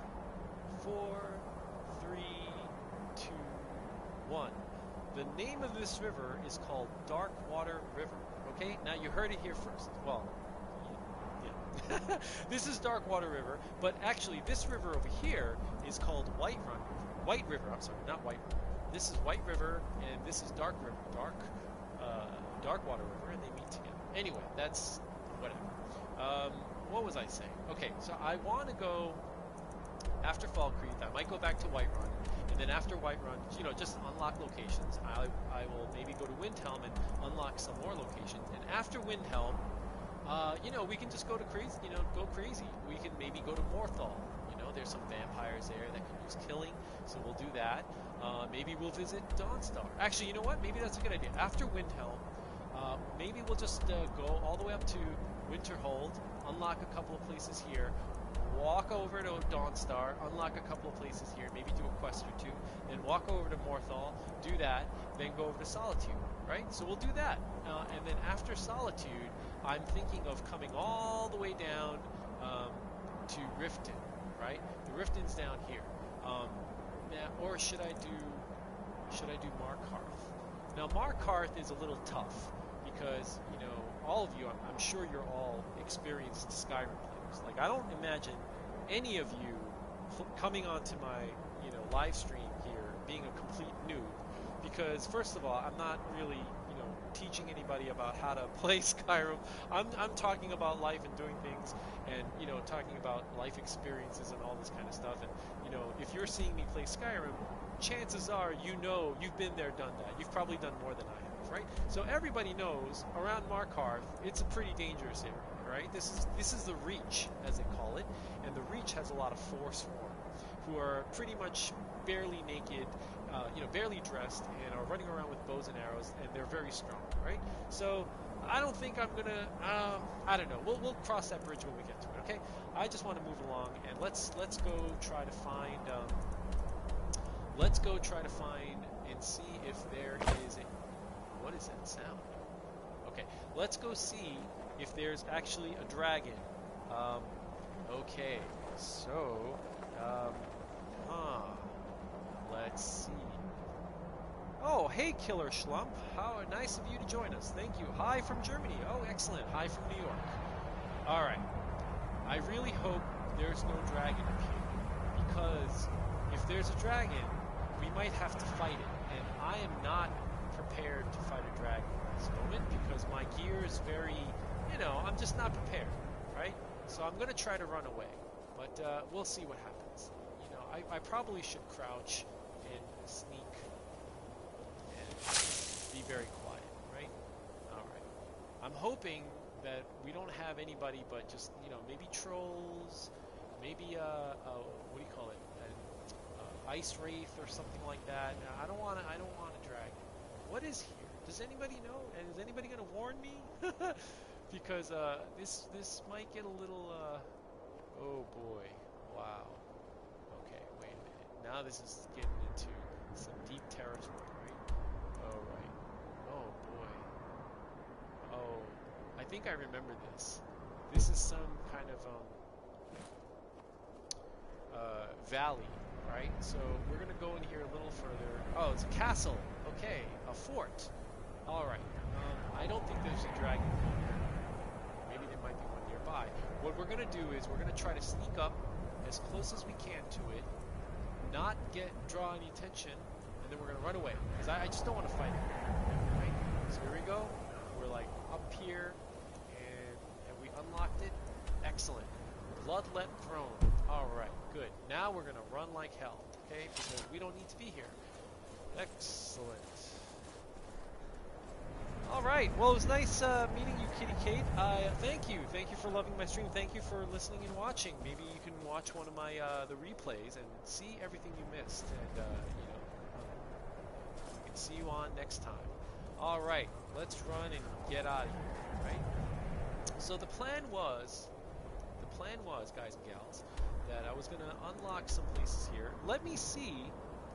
Speaker 1: 4, 3, 2, 1. The name of this river is called Darkwater River. Okay, now you heard it here first. Well, yeah. This is Darkwater River, but actually this river over here is called White River, I'm sorry, not White River. This is White River, and this is Dark River, Darkwater River, and they meet together. Anyway, that's whatever. What was I saying? Okay, so I want to go after Falkreath. I might go back to Whiterun, and then after Whiterun, just unlock locations. I will maybe go to Windhelm and unlock some more locations. And after Windhelm, we can just go crazy. Go crazy. We can maybe go to Morthal. There's some vampires there that can use killing, so we'll do that. Maybe we'll visit Dawnstar. Actually, you know what? Maybe that's a good idea. After Windhelm, maybe we'll just go all the way up to Winterhold, unlock a couple of places here, walk over to Dawnstar, unlock a couple of places here, maybe do a quest or two, then walk over to Morthal, do that, then go over to Solitude, right? So we'll do that. And then after Solitude, I'm thinking of coming all the way down to Riften, right? The Riften's down here. Or should I do Markarth? Now Markarth is a little tough because, all of you, I'm sure you're all experienced Skyrim players. Like, I don't imagine any of you coming onto my, live stream here being a complete noob, because first of all, I'm not really, teaching anybody about how to play Skyrim. I'm talking about life and doing things, and talking about life experiences and all this kind of stuff. And if you're seeing me play Skyrim, chances are you've been there, done that. You've probably done more than I have, right? So everybody knows around Markarth, it's a pretty dangerous area, right? This is the Reach, as they call it, and the Reach has a lot of Forsworn, who are pretty much barely naked, barely dressed, and are running around with bows and arrows, and they're very strong, right? So I don't think I'm gonna. I don't know. We'll cross that bridge when we get to it. Okay. I just want to move along, and let's go try to find. Let's go try to find and see if there is a. What is that sound? Okay. Let's go see if there's actually a dragon. Okay. So. Let's see. Oh, hey, Killer Schlump. How nice of you to join us. Thank you. Hi from Germany. Oh, excellent. Hi from New York. All right. I really hope there's no dragon up here, because if there's a dragon, we might have to fight it. And I am not prepared to fight a dragon at this moment, because my gear is very, I'm just not prepared, right? So I'm going to try to run away, but we'll see what happens. I probably should crouch and sneak and be very quiet, right? All right. I'm hoping that we don't have anybody but just, maybe trolls, maybe what do you call it? An ice wraith or something like that. I don't want a dragon. What is here? Does anybody know? And is anybody going to warn me? Because this might get a little oh boy. Wow. Okay, wait a minute. Now this is getting into some deep territory, right? Oh, right. Oh, boy. Oh, I think I remember this. This is some kind of, valley, right? So we're gonna go in here a little further. Oh, it's a castle. Okay, a fort. All right. I don't think there's a dragon here. Maybe there might be one nearby. What we're gonna do is we're gonna try to sneak up as close as we can to it, not draw any attention, and then we're gonna run away because I just don't want to fight it. Right? So here we go. We're like up here, and we unlocked it. Excellent. Bloodlet throne. All right, good. Now we're gonna run like hell, okay? Because we don't need to be here. Excellent. All right. Well, it was nice meeting you, Kitty Kate. Thank you for loving my stream. Thank you for listening and watching. Maybe you can watch one of my the replays and see everything you missed, and we can see you on next time. All right. Let's run and get out of here. Right. So the plan was, guys and gals, that I was gonna unlock some places here. Let me see,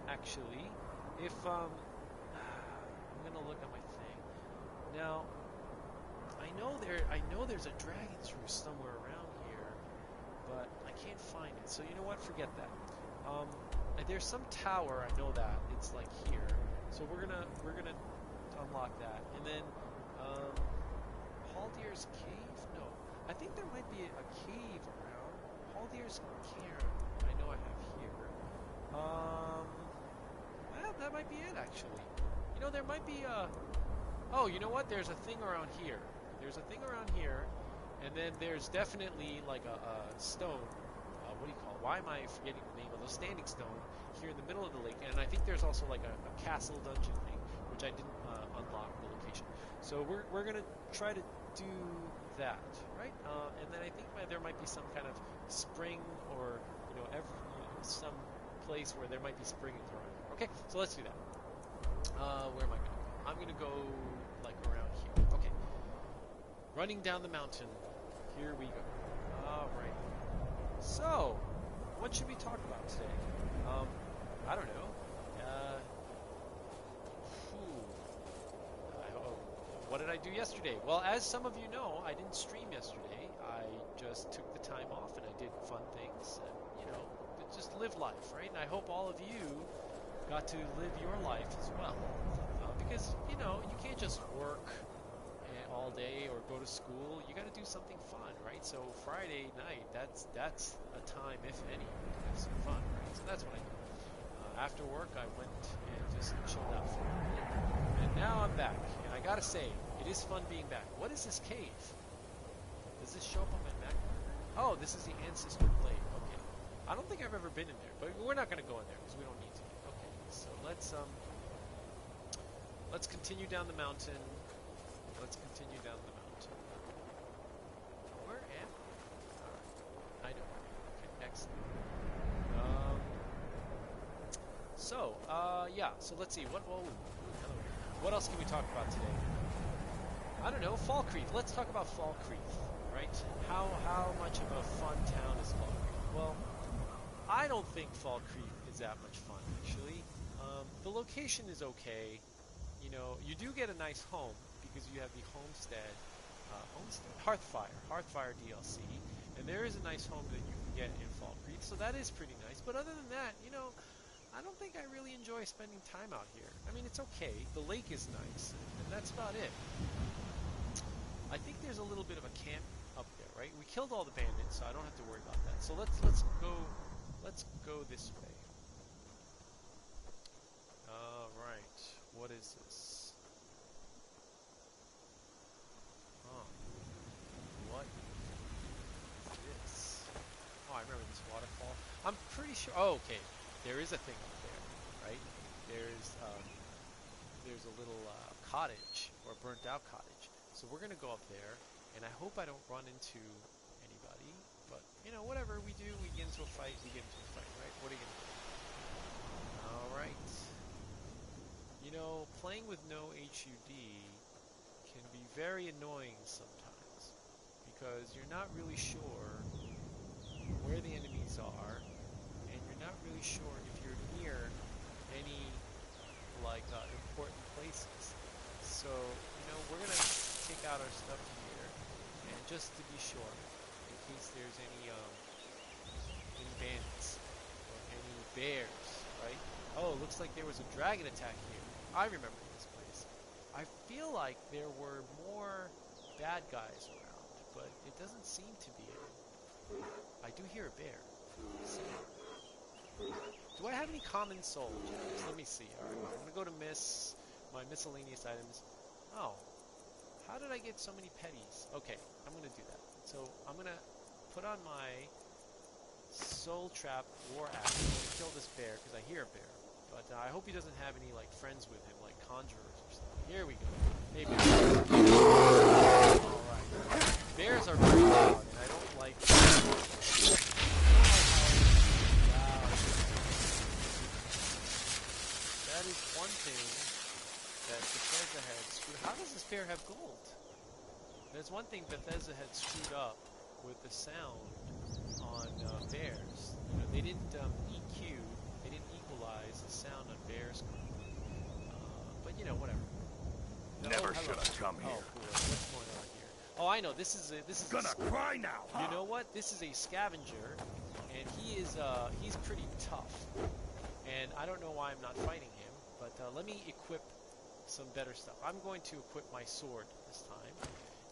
Speaker 1: actually, if I'm gonna look at my thing. Now, I know there's a dragon's roost somewhere around here, but I can't find it. So you know what? Forget that. There's some tower. I know that it's like here. So we're gonna unlock that, and then Haldir's cave. No, I think there might be a cave around Haldir's cairn. I know I have here. Well, that might be it actually. You know, there might be a. Oh, you know what? There's a thing around here. There's a thing around here, and then there's definitely like a stone. What do you call it? Why am I forgetting the name of the standing stone here in the middle of the lake? And I think there's also like a castle dungeon thing, which I didn't unlock the location. So we're gonna try to do that, right? And then I think there might be some kind of spring, or some place where there might be springs around. Okay, so let's do that. Where am I gonna go? I'm gonna go like around here. Okay. Running down the mountain. Here we go. All right. So, what should we talk about today? I don't know. What did I do yesterday? Well, as some of you know, I didn't stream yesterday. I just took the time off and I did fun things and, just live life, right? And I hope all of you got to live your life as well. Because, you can't just work all day or go to school. You got to do something fun, right? So Friday night, that's a time, if any, to have some fun, right? So that's what I did. After work, I went and just chilled out for a minute. And now I'm back. And I got to say, it is fun being back. What is this cave? Does this show up on my map? Oh, this is the Ancestor Glade. Okay. I don't think I've ever been in there, but we're not going to go in there because we don't need to. Okay, so let's continue down the mountain. Let's continue down the mountain. Where am I? I know. Okay, excellent. Yeah. So let's see. What else can we talk about today? I don't know. Falkreath. Let's talk about Falkreath, right? How much of a fun town is Falkreath? Well, I don't think Falkreath is that much fun, actually. The location is okay. You do get a nice home because you have the Hearthfire DLC, and there is a nice home that you can get in Falkreath, so that is pretty nice. But other than that, I don't think I really enjoy spending time out here. I mean, it's okay. The lake is nice, and that's about it. I think there's a little bit of a camp up there, right? We killed all the bandits, so I don't have to worry about that. So let's go this way. All right. What is this? What is this? Oh, I remember this waterfall. I'm pretty sure. Oh, okay. There is a thing up there, right? There's a little cottage, or burnt out cottage. So we're gonna go up there, and I hope I don't run into anybody. But whatever we do, we get into a fight. Right? What are you gonna do? All right. Playing with no HUD can be very annoying sometimes because you're not really sure where the enemies are, and you're not really sure if you're near any important places. So we're gonna take out our stuff here, and just to be sure, in case there's any bandits or any bears, right? Oh, it looks like there was a dragon attack here. I remember this place. I feel like there were more bad guys around, but it doesn't seem to be any. I do hear a bear. Do I have any common soul gems? Let me see. Alright, I'm gonna go to my miscellaneous items. Oh, how did I get so many petties? Okay, I'm gonna do that. So I'm gonna put on my soul trap war axe. I'm gonna kill this bear because I hear a bear. But I hope he doesn't have any like friends with him, like conjurers or something. Here we go. Maybe. Alright. Bears are very loud, and I don't like. That is one thing that Bethesda had screwed. How does this bear have gold? There's one thing Bethesda had screwed up with the sound on bears. You know, they didn't EQ, they didn't equalize the sound on bears. But you know, whatever.
Speaker 5: Never should have come here.
Speaker 1: Oh, cool. What's going on here? Oh, I know. This is
Speaker 5: Gonna cry now. Huh?
Speaker 1: You know what? This is a scavenger, and he's pretty tough. And I don't know why I'm not fighting him, but let me equip some better stuff. I'm going to equip my sword this time,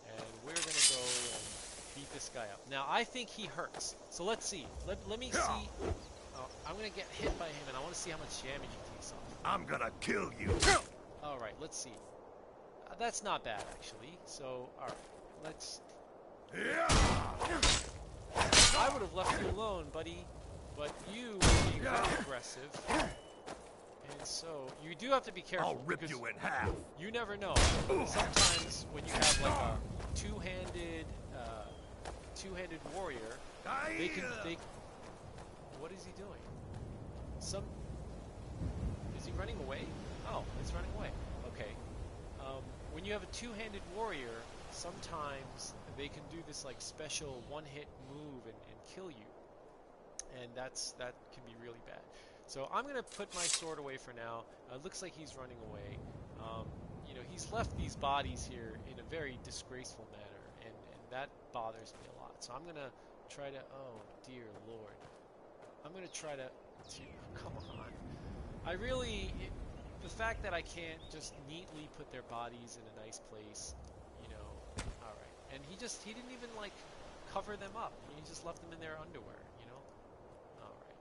Speaker 1: and we're going to go and beat this guy up. Now, I think he hurts, so let's see. Let me see. I'm going to get hit by him, and I want to see how much damage he takes off.
Speaker 5: I'm gonna kill you.
Speaker 1: Alright, let's see. That's not bad, actually. So, alright, let's... I would have left you alone, buddy. But you were being very aggressive. And so, you do have to be careful.
Speaker 5: I'll rip you in half.
Speaker 1: You never know. Sometimes when you have like a two-handed warrior, what is he doing? Is he running away? Oh, he's running away. Okay. When you have a two-handed warrior, sometimes they can do this like special one-hit move and kill you. And that can be really bad. So I'm going to put my sword away for now. Looks like he's running away. You know, he's left these bodies here in a very disgraceful manner, and that bothers me a lot. So I'm going to try to... Oh, dear Lord. I'm going to try to... Come on. The fact that I can't just neatly put their bodies in a nice place, you know... Alright. And he didn't even, like, cover them up. He just left them in their underwear, you know? Alright.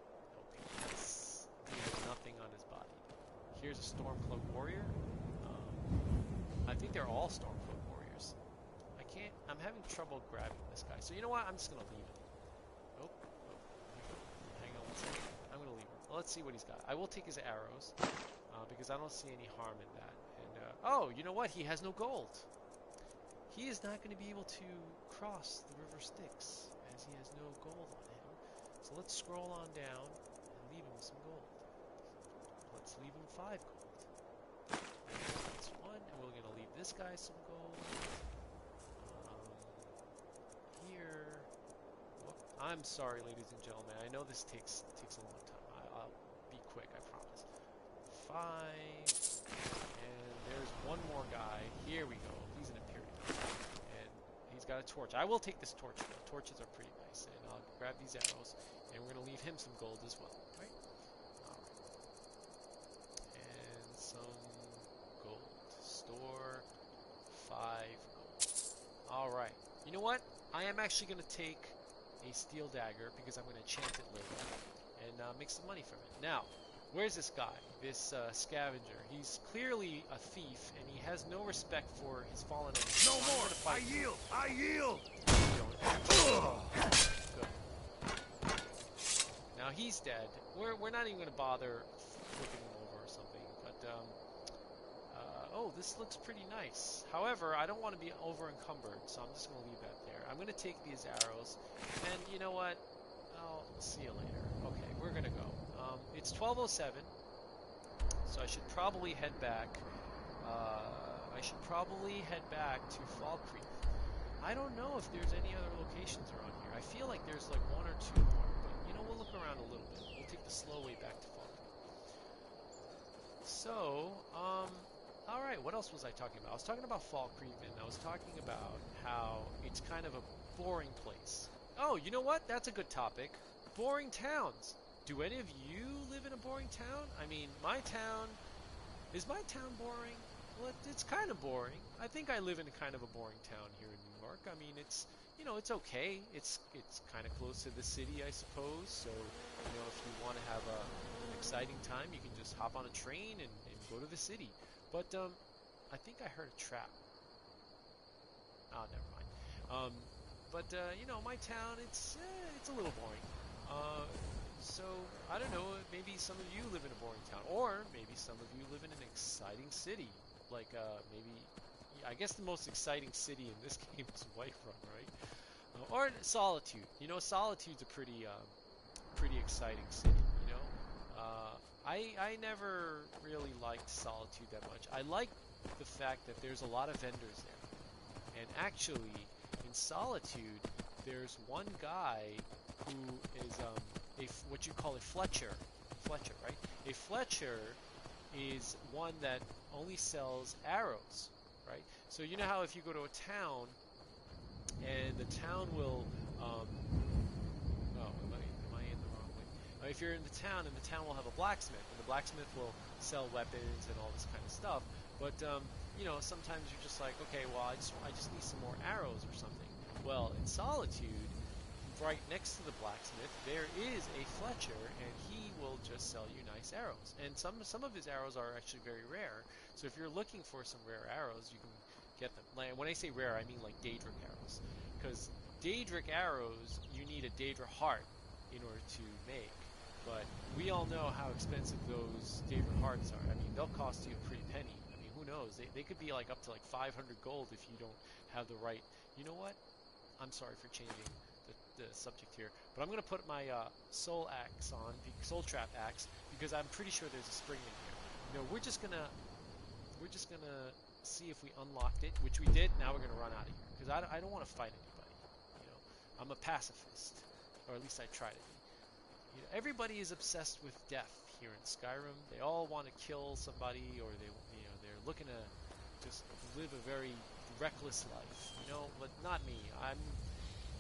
Speaker 1: Okay. There's nothing on his body. Here's a Stormcloak warrior. I think they're all Stormcloak warriors. I'm having trouble grabbing this guy. So you know what? I'm just going to leave him. Oh. Hang on one second. I'm going to leave him. Well, let's see what he's got. I will take his arrows, because I don't see any harm in that. And, oh, you know what? He has no gold. He is not going to be able to cross the River Styx, as he has no gold on him. So let's scroll on down and leave him some gold. Let's leave him 5 gold. That's 1, and we're going to leave this guy some gold. Here. Whoop. I'm sorry, ladies and gentlemen. I know this takes a long time. I'll be quick, I promise. 5. And there's one more guy. Here we go. He's an Imperial. And he's got a torch. I will take this torch, though. Torches are pretty nice. And I'll grab these arrows. And we're going to leave him some gold as well. Right? Alright. And some gold. Store 5 gold. Alright. You know what? I am actually going to take a steel dagger because I'm going to enchant it later and make some money from it. Now, where's this guy? This scavenger. He's clearly a thief, and he has no respect for his fallen enemies.
Speaker 5: No more! I yield! I yield!
Speaker 1: Good. Now he's dead. We're not even going to bother flipping him over or something, but oh, this looks pretty nice. However, I don't want to be over encumbered, so I'm just going to leave that there. I'm going to take these arrows, and you know what? I'll see you later. Okay, we're going to go. It's 12:07, so I should probably head back. To Falkreath. I don't know if there's any other locations around here. I feel like there's like 1 or 2 more, but you know, we'll look around a little bit. We'll take the slow way back to Falkreath. So, alright, what else was I talking about? I was talking about Falkreath, and I was talking about how it's kind of a boring place. Oh, you know what? That's a good topic. Boring towns. Do any of you live in a boring town? I mean, my town... Is my town boring? Well, it's kind of boring. I think I live in a kind of a boring town here in New York. I mean, it's, you know, it's okay. It's kind of close to the city, I suppose. So, you know, if you want to have an exciting time, you can just hop on a train and go to the city. But I think I heard a trap. Oh, never mind. You know, my town, it's a little boring. So, I don't know, maybe some of you live in a boring town, or maybe some of you live in an exciting city, like, maybe, I guess the most exciting city in this game is Whiterun, right? Or Solitude. You know, Solitude's a pretty exciting city, you know? I never really liked Solitude that much. I like the fact that there's a lot of vendors there, and actually, in Solitude, there's one guy who is, what you call a Fletcher, right? A Fletcher is one that only sells arrows, right? So you know how if you go to a town, and the town will, oh, am I in the wrong way? If you're in the town, and the town will have a blacksmith, and the blacksmith will sell weapons and all this kind of stuff. But you know, sometimes you're just like, okay, well, I just need some more arrows or something. Well, in Solitude, right next to the blacksmith, there is a Fletcher, and he will just sell you nice arrows. And some of his arrows are actually very rare. So if you're looking for some rare arrows, you can get them. Like, when I say rare, I mean like Daedric arrows, because Daedric arrows you need a Daedra heart in order to make. But we all know how expensive those Daedra hearts are. I mean, they'll cost you a pretty penny. I mean, who knows? They could be like up to like 500 gold if you don't have the right. You know what? I'm sorry for changing the subject here, but I'm gonna put my soul axe on, the soul trap axe, because I'm pretty sure there's a spring in here. You know, we're just gonna see if we unlocked it, which we did. Now we're gonna run out of here because I don't want to fight anybody. You know, I'm a pacifist, or at least I try to be. You know, everybody is obsessed with death here in Skyrim. They all want to kill somebody, or they're looking to just live a very reckless life. You know, but not me. I'm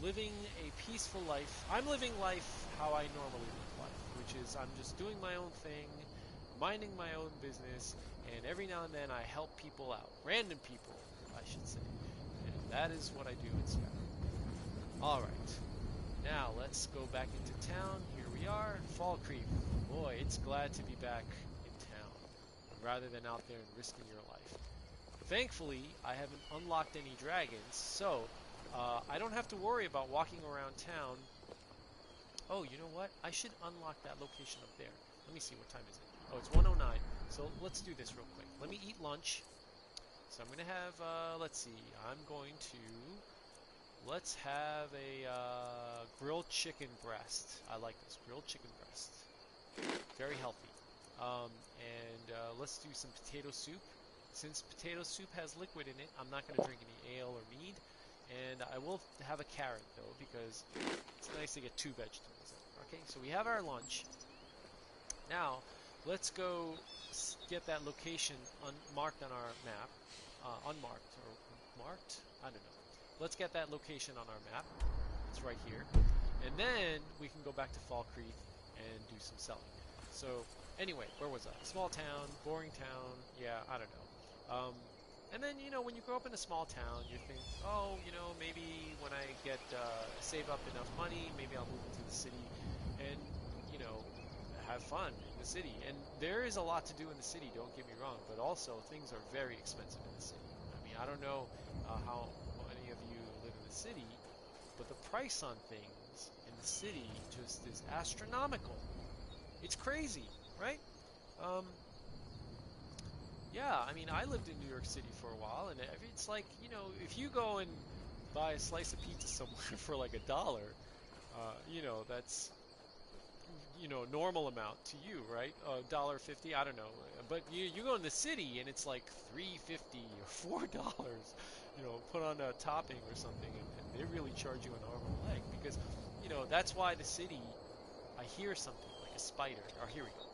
Speaker 1: living a peaceful life. I'm living life how I normally live life, which is I'm just doing my own thing, minding my own business, and every now and then I help people out. Random people, I should say. And that is what I do in Skyrim. Alright. Now, let's go back into town. Here we are, Falkreath. Boy, it's glad to be back in town, rather than out there and risking your life. Thankfully, I haven't unlocked any dragons, so I don't have to worry about walking around town. Oh, you know what? I should unlock that location up there. Let me see, what time is it? Oh, it's 1:09. So let's do this real quick. Let me eat lunch. So I'm going to have, let's see, let's have a grilled chicken breast. I like this, grilled chicken breast. Very healthy. Let's do some potato soup. Since potato soup has liquid in it, I'm not going to drink any ale or mead. And I will have a carrot, though, because it's nice to get two vegetables in. Okay, so we have our lunch. Now, let's go get that location marked on our map. Unmarked, or marked? I don't know. Let's get that location on our map. It's right here. And then we can go back to Falkreath and do some selling. So, anyway, where was I? Small town, boring town, yeah, I don't know. And then, you know, when you grow up in a small town, you think, oh, you know, maybe when I get, save up enough money, maybe I'll move into the city and, you know, have fun in the city. And there is a lot to do in the city, don't get me wrong, but also things are very expensive in the city. I mean, I don't know how many of you live in the city, but the price on things in the city just is astronomical. It's crazy, right? Yeah, I mean, I lived in New York City for a while, and it's like, you know, if you go and buy a slice of pizza somewhere for like $1, you know, that's, you know, normal amount to you, right? $1.50, I don't know. But you go in the city, and it's like $3.50 or $4, you know, put on a topping or something, and they really charge you an arm and a leg, because, you know, that's why the city, I hear something like a spider. Oh, here we go.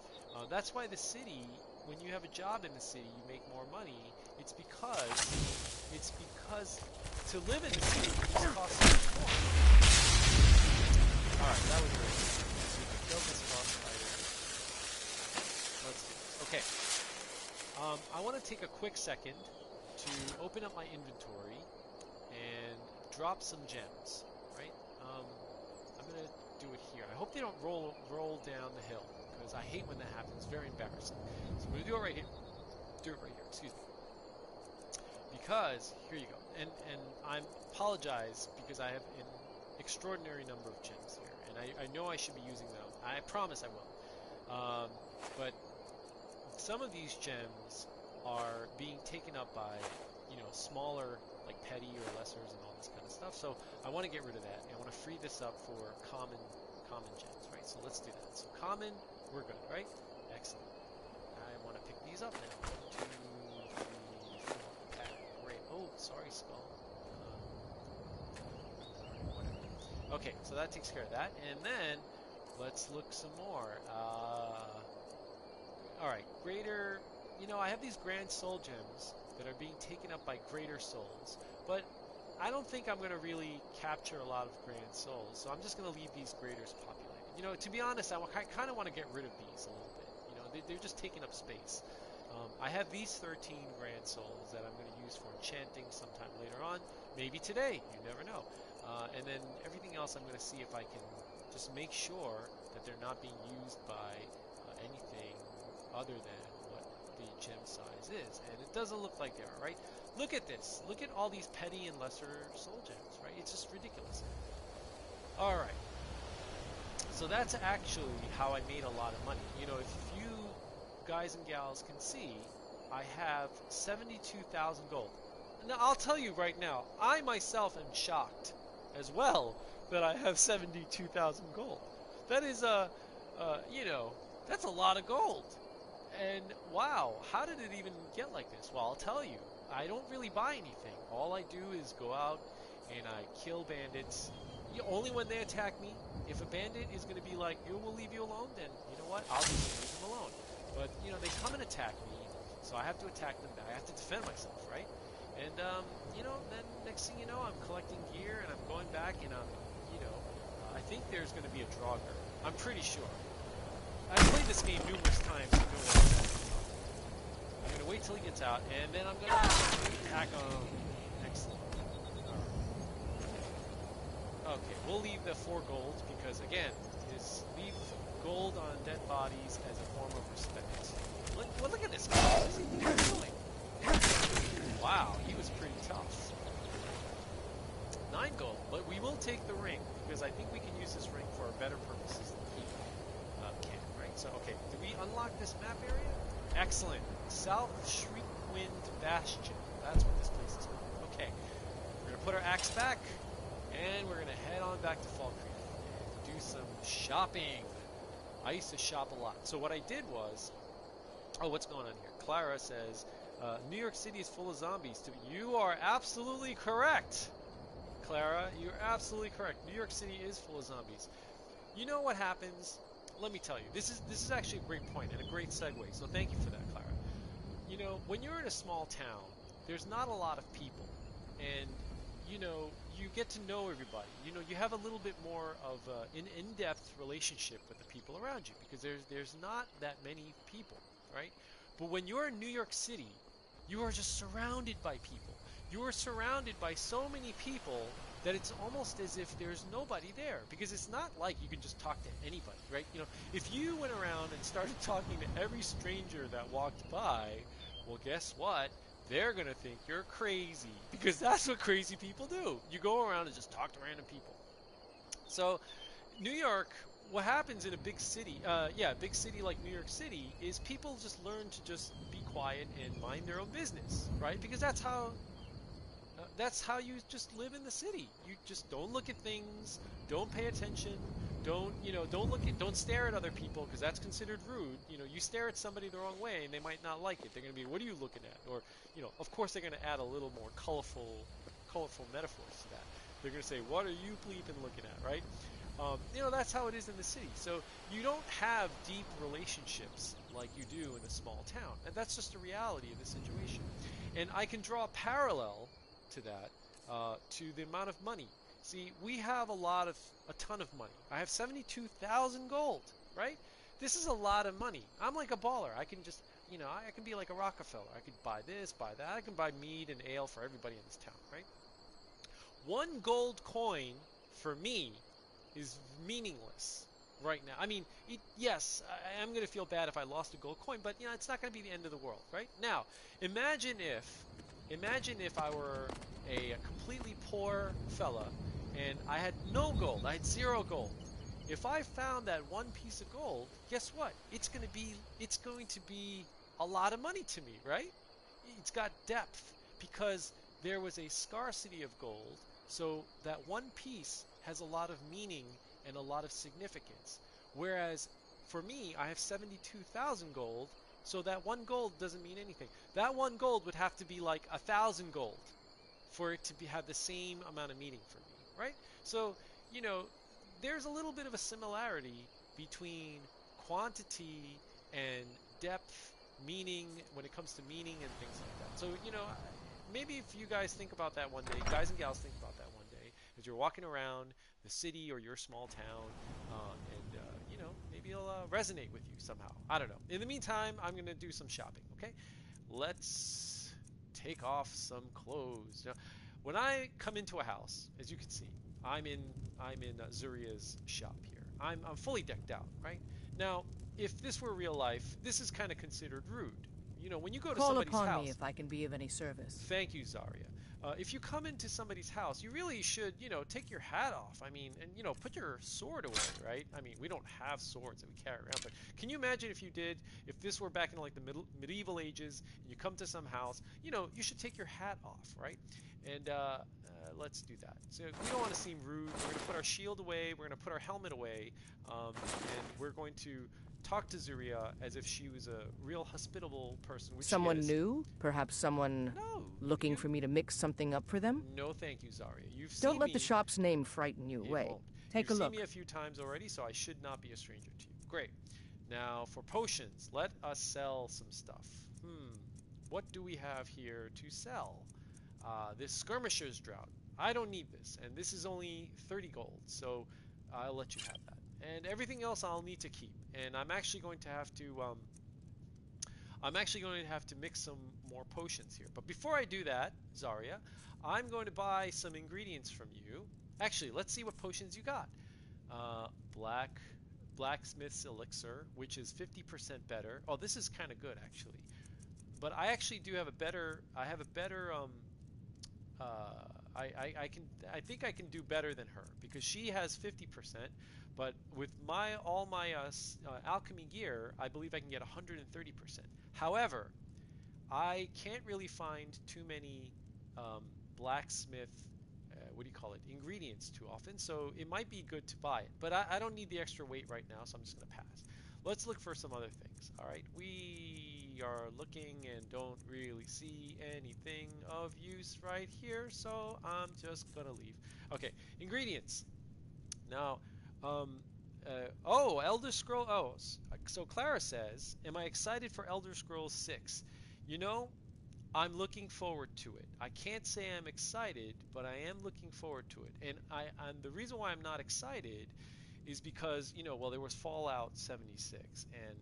Speaker 1: That's why the city, when you have a job in the city, you make more money. It's because to live in the city costs much more. Alright, that was great. So you can kill this frost spider. Okay. I want to take a quick second to open up my inventory and drop some gems, right? I'm gonna do it here. I hope they don't roll down the hill, because I hate when that happens. It's very embarrassing. So I'm gonna do it right here. Do it right here. Excuse me. Because here you go. And I apologize because I have an extraordinary number of gems here, and I know I should be using them. I promise I will. But some of these gems are being taken up by, smaller, like petty or lessers and all this kind of stuff. So I want to get rid of that. And I want to free this up for common gems, right? So let's do that. So common, we're good, right? Excellent. I want to pick these up now. 1, 2, 3, 4. Great. Oh, sorry, Skull. Whatever. Okay, so that takes care of that. And then let's look some more. Alright, greater... I have these grand soul gems that are being taken up by greater souls, but I don't think I'm going to really capture a lot of grand souls, so I'm just going to leave these graders populated. To be honest, I kind of want to get rid of these a little bit. They're just taking up space. I have these 13 grand souls that I'm going to use for enchanting sometime later on, maybe today, you never know. And then everything else I'm going to see if I can just make sure that they're not being used by anything other than what the gem size is. And it doesn't look like they are, right? Look at this. Look at all these petty and lesser soul gems, right? It's just ridiculous. Alright. So that's actually how I made a lot of money. If you guys and gals can see, I have 72,000 gold. Now, I'll tell you right now, I myself am shocked as well that I have 72,000 gold. That is, that's a lot of gold. And wow, how did it even get like this? Well, I'll tell you, I don't really buy anything. All I do is go out and I kill bandits. Only when they attack me. If a bandit is going to be like, we'll leave you alone, then you know what? I'll just leave them alone. But, they come and attack me, so I have to attack them back. I have to defend myself, right? And, then next thing you know, I'm collecting gear and I'm going back and I'm, I think there's going to be a Draugr. I'm pretty sure. I've played this game numerous times. I'm going to wait till he gets out, and then I'm going to attack him. Excellent. Alright. Okay, we'll leave the 4 gold, because, again, leave gold on dead bodies as a form of respect. Look at this guy. What is he doing? Wow, he was pretty tough. 9 gold, but we will take the ring, because I think we can use this ring for better purposes than he can, right? So, okay, do we unlock this map area? Excellent. South Shriekwind Bastion. That's what this place is called. Okay, we're going to put our axe back, and we're going to head on back to Falkreath and do some shopping. I used to shop a lot. So what I did was... Oh, what's going on here? Clara says, New York City is full of zombies. You are absolutely correct, Clara. You're absolutely correct. New York City is full of zombies. You know what happens? Let me tell you. This is actually a great point and a great segue. So thank you for that, Clara. When you're in a small town, there's not a lot of people, and you get to know everybody. You have a little bit more of an in-depth relationship with the people around you, because there's not that many people, right? But when you're in New York City, you are just surrounded by people. You are surrounded by so many people that it's almost as if there's nobody there, because it's not like you can just talk to anybody, right? If you went around and started talking to every stranger that walked by, well, guess what? They're going to think you're crazy, because that's what crazy people do. You go around and just talk to random people. So, New York, what happens in a big city, big city like New York City, is people just learn to just be quiet and mind their own business, right? Because that's how you just live in the city. You just don't look at things, don't pay attention, don't stare at other people, because that's considered rude. You stare at somebody the wrong way and they might not like it. They're going to be, what are you looking at? Or, of course they're going to add a little more colorful metaphors to that. They're going to say, what are you bleeping looking at, right? That's how it is in the city. So you don't have deep relationships like you do in a small town. And that's just the reality of the situation. And I can draw a parallel to that, to the amount of money. See, we have a ton of money. I have 72,000 gold, right? This is a lot of money. I'm like a baller. I can just, I can be like a Rockefeller. I could buy this, buy that. I can buy mead and ale for everybody in this town, right? One gold coin for me is meaningless right now. I mean, yes, I am going to feel bad if I lost a gold coin, but it's not going to be the end of the world, right? Now, imagine if I were a completely poor fella and I had no gold. I had 0 gold. If I found that one piece of gold, guess what? It's going to be a lot of money to me, right? It's got depth because there was a scarcity of gold, so that one piece has a lot of meaning and a lot of significance. Whereas for me, I have 72,000 gold, so that one gold doesn't mean anything. That one gold would have to be like 1,000 gold for it to have the same amount of meaning for me, right? So, you know, there's a little bit of a similarity between quantity and depth, meaning, when it comes to meaning and things like that. So, maybe if you guys think about that one day, guys and gals think about that one day, as you're walking around the city or your small town, and maybe it'll resonate with you somehow. I don't know. In the meantime, I'm gonna do some shopping. Okay, let's take off some clothes. Now, when I come into a house, as you can see, I'm in Zuria's shop here. I'm fully decked out, right? Now, if this were real life, this is kind of considered rude. When you go to
Speaker 2: Call
Speaker 1: somebody's
Speaker 2: upon me
Speaker 1: house,
Speaker 2: if I can be of any service.
Speaker 1: thank you, Zarya. If you come into somebody's house, you really should, take your hat off. I mean, and, put your sword away, right? I mean, we don't have swords that we carry around, but can you imagine if you did, if this were back in like the medieval ages, and you come to some house, you should take your hat off, right? And let's do that. So we don't want to seem rude. We're going to put our shield away. We're going to put our helmet away, and we're going to talk to Zuria as if she was a real hospitable person, which she
Speaker 2: Someone
Speaker 1: is.
Speaker 2: new? Perhaps someone
Speaker 1: No,
Speaker 2: looking for me to mix something up for them?
Speaker 1: No, thank you, Zarya. You've
Speaker 2: Don't
Speaker 1: seen
Speaker 2: let
Speaker 1: me.
Speaker 2: the shop's name frighten you
Speaker 1: It
Speaker 2: away.
Speaker 1: won't.
Speaker 2: Take
Speaker 1: You've
Speaker 2: a
Speaker 1: seen
Speaker 2: look.
Speaker 1: me a few times already, so I should not be a stranger to you. Great. Now, for potions, let us sell some stuff. What do we have here to sell? This skirmisher's drought. I don't need this, and this is only 30 gold, so I'll let you have that. And everything else I'll need to keep. And I'm actually going to have to mix some more potions here. But before I do that, Zarya, I'm going to buy some ingredients from you. Actually, let's see what potions you got. Uh, black blacksmith's elixir, which is 50% better. Oh, this is kind of good actually. But I actually do have a better. I have a better. Uh, I think I can do better than her because she has 50%. But with all my alchemy gear, I believe I can get 130%. However, I can't really find too many um, blacksmith, what do you call it, ingredients too often, so it might be good to buy it. But I don't need the extra weight right now, so I'm just going to pass. Let's look for some other things. All right, we are looking and don't really see anything of use right here, so I'm just going to leave. Okay, ingredients. Now, um, Elder Scroll. So Clara says, "Am I excited for Elder Scrolls 6?" You know, I'm looking forward to it. I can't say I'm excited, but I am looking forward to it. And the reason why I'm not excited is because, well, there was Fallout 76, and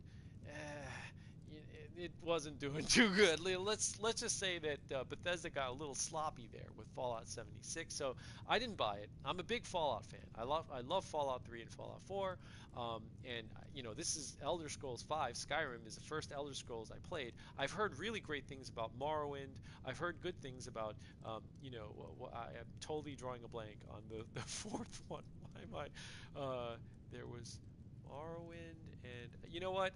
Speaker 1: it wasn't doing too good. Let's just say that Bethesda got a little sloppy there with Fallout 76. So I didn't buy it. I'm a big Fallout fan. I love Fallout 3 and Fallout 4. And this is Elder Scrolls 5. Skyrim is the first Elder Scrolls I played. I've heard really great things about Morrowind. I've heard good things about I am totally drawing a blank on the fourth one. Why am I? There was Morrowind, and you know what?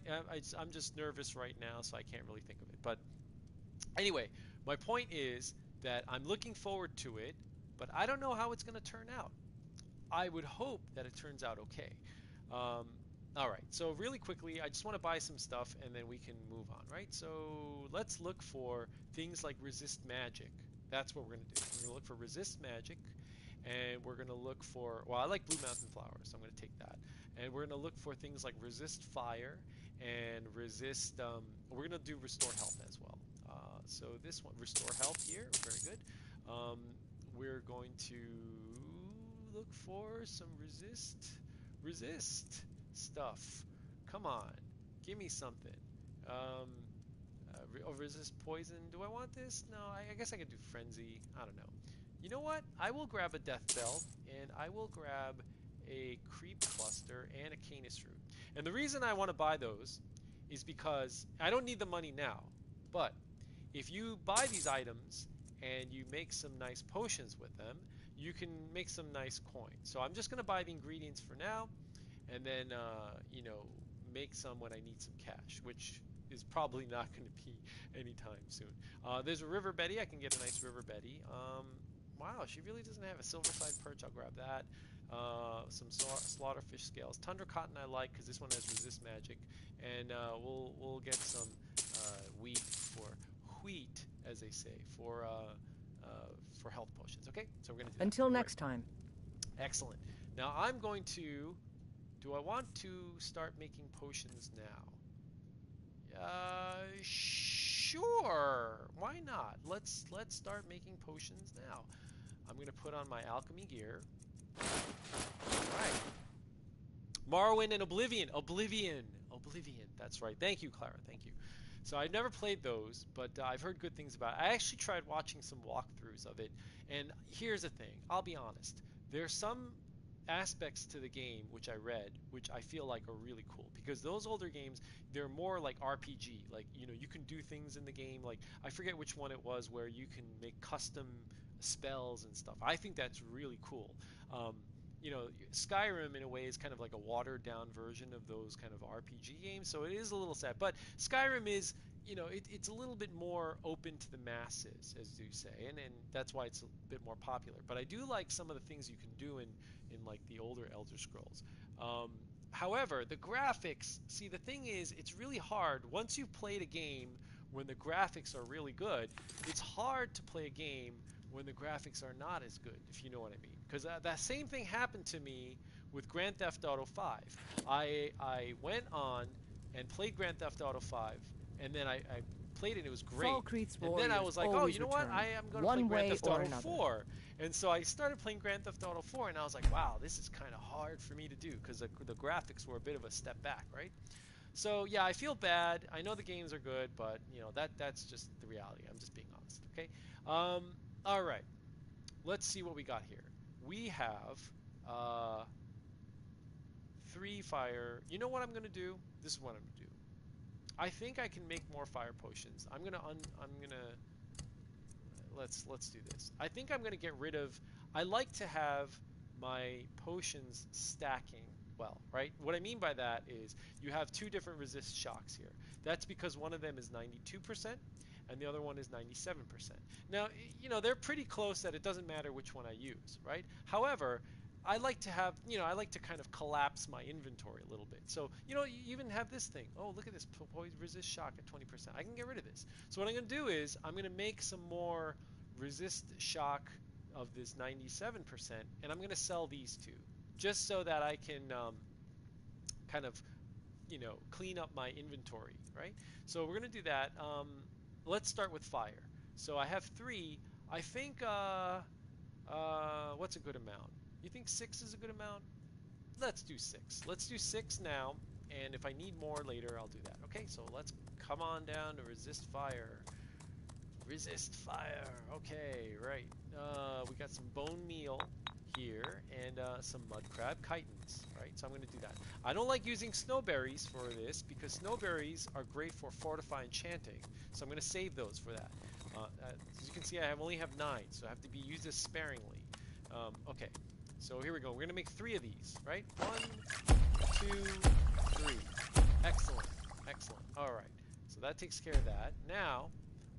Speaker 1: I'm just nervous right now, so I can't really think of it. But anyway, my point is that I'm looking forward to it, but I don't know how it's going to turn out. I would hope that it turns out okay. Um, all right, so really quickly, I just want to buy some stuff and then we can move on, right? So let's look for things like resist magic. That's what we're going to do. We're going to look for resist magic, and we're going to look for, well, I like blue mountain flowers, so I'm going to take that. And we're going to look for things like resist fire and resist, we're going to do restore health as well. So this one, restore health here, very good. Um, we're going to look for some resist stuff. Come on. Give me something. Resist poison. Do I want this? No, I guess I could do frenzy. I don't know. You know what? I will grab a death belt, and I will grab a creep cluster and a canis root. And the reason I want to buy those is because I don't need the money now. But if you buy these items and you make some nice potions with them, you can make some nice coin. So I'm just going to buy the ingredients for now, and then you know, make some when I need some cash, which is probably not going to be anytime soon. There's a river Betty. I can get a nice river Betty. Wow, she really doesn't have a silverside perch. I'll grab that. Some slaughterfish scales. Tundra cotton I like because this one has resist magic, and we'll get some wheat, as they say, for health potions. Okay, so we're gonna do that.
Speaker 2: Until next
Speaker 1: Great.
Speaker 2: time.
Speaker 1: Excellent. Now I'm going to. Do I want to start making potions now? Sure. Why not? Let's start making potions now. I'm gonna put on my alchemy gear. Alright. Morrowind and Oblivion. Oblivion. That's right. Thank you, Clara. Thank you. So I've never played those, but I've heard good things about it. I actually tried watching some walkthroughs of it, and here's the thing. I'll be honest. There's some aspects to the game which I read, which I feel like are really cool, because those older games, they're more like RPG. Like, you know, you can do things in the game. Like, I forget which one it was where you can make custom spells and stuff. I think that's really cool. You know, Skyrim in a way is kind of like a watered down version of those kind of RPG games, so it is a little sad. But Skyrim is, you know, it's a little bit more open to the masses, as you say, and that's why it's a bit more popular. But I do like some of the things you can do in like the older Elder Scrolls. However, the graphics, see, the thing is, it's really hard. Once you've played a game when the graphics are really good, it's hard to play a game when the graphics are not as good, if you know what I mean. Because that same thing happened to me with Grand Theft Auto 5. I went on and played Grand Theft Auto 5, and then I played it, and it was great.
Speaker 2: Falkreath's
Speaker 1: And then I was like, oh, you know what?
Speaker 2: return,
Speaker 1: I am going to play
Speaker 2: one
Speaker 1: Grand
Speaker 2: way
Speaker 1: Theft
Speaker 2: or
Speaker 1: Auto
Speaker 2: another.
Speaker 1: 4. And so I started playing Grand Theft Auto 4, and I was like, wow, this is kind of hard for me to do, because the graphics were a bit of a step back, right? So yeah, I feel bad. I know the games are good, but you know, that's just the reality. I'm just being honest, okay? All right. Let's see what we got here. We have 3 fire. You know what I'm gonna do? This is what I'm gonna do. I think I can make more fire potions. Let's do this. I think I'm gonna get rid of. I like to have my potions stacking well, right? What I mean by that is you have 2 different resist shocks here. That's because one of them is 92% and the other one is 97%. Now, you know, they're pretty close that it doesn't matter which one I use, right? However, I like to have, you know, I like to kind of collapse my inventory a little bit. So, you know, you even have this thing. Oh, look at this, resist shock at 20%. I can get rid of this. So what I'm going to do is I'm going to make some more resist shock of this 97%, and I'm going to sell these 2, just so that I can kind of, you know, clean up my inventory, right? So we're going to do that. Let's start with fire. So I have 3. I think, what's a good amount? You think 6 is a good amount? Let's do 6. Let's do 6 now, and if I need more later, I'll do that. Okay, so let's come on down to resist fire. Resist fire. Okay, right. We got some bone meal here and some mud crab chitons, right? So I'm going to do that. I don't like using snowberries for this because snowberries are great for fortify enchanting, so I'm going to save those for that. As you can see, I only have 9, so I have to be used as sparingly. Okay, so here we go. We're going to make 3 of these, right? 1, 2, 3. Excellent, excellent. All right, so that takes care of that. Now,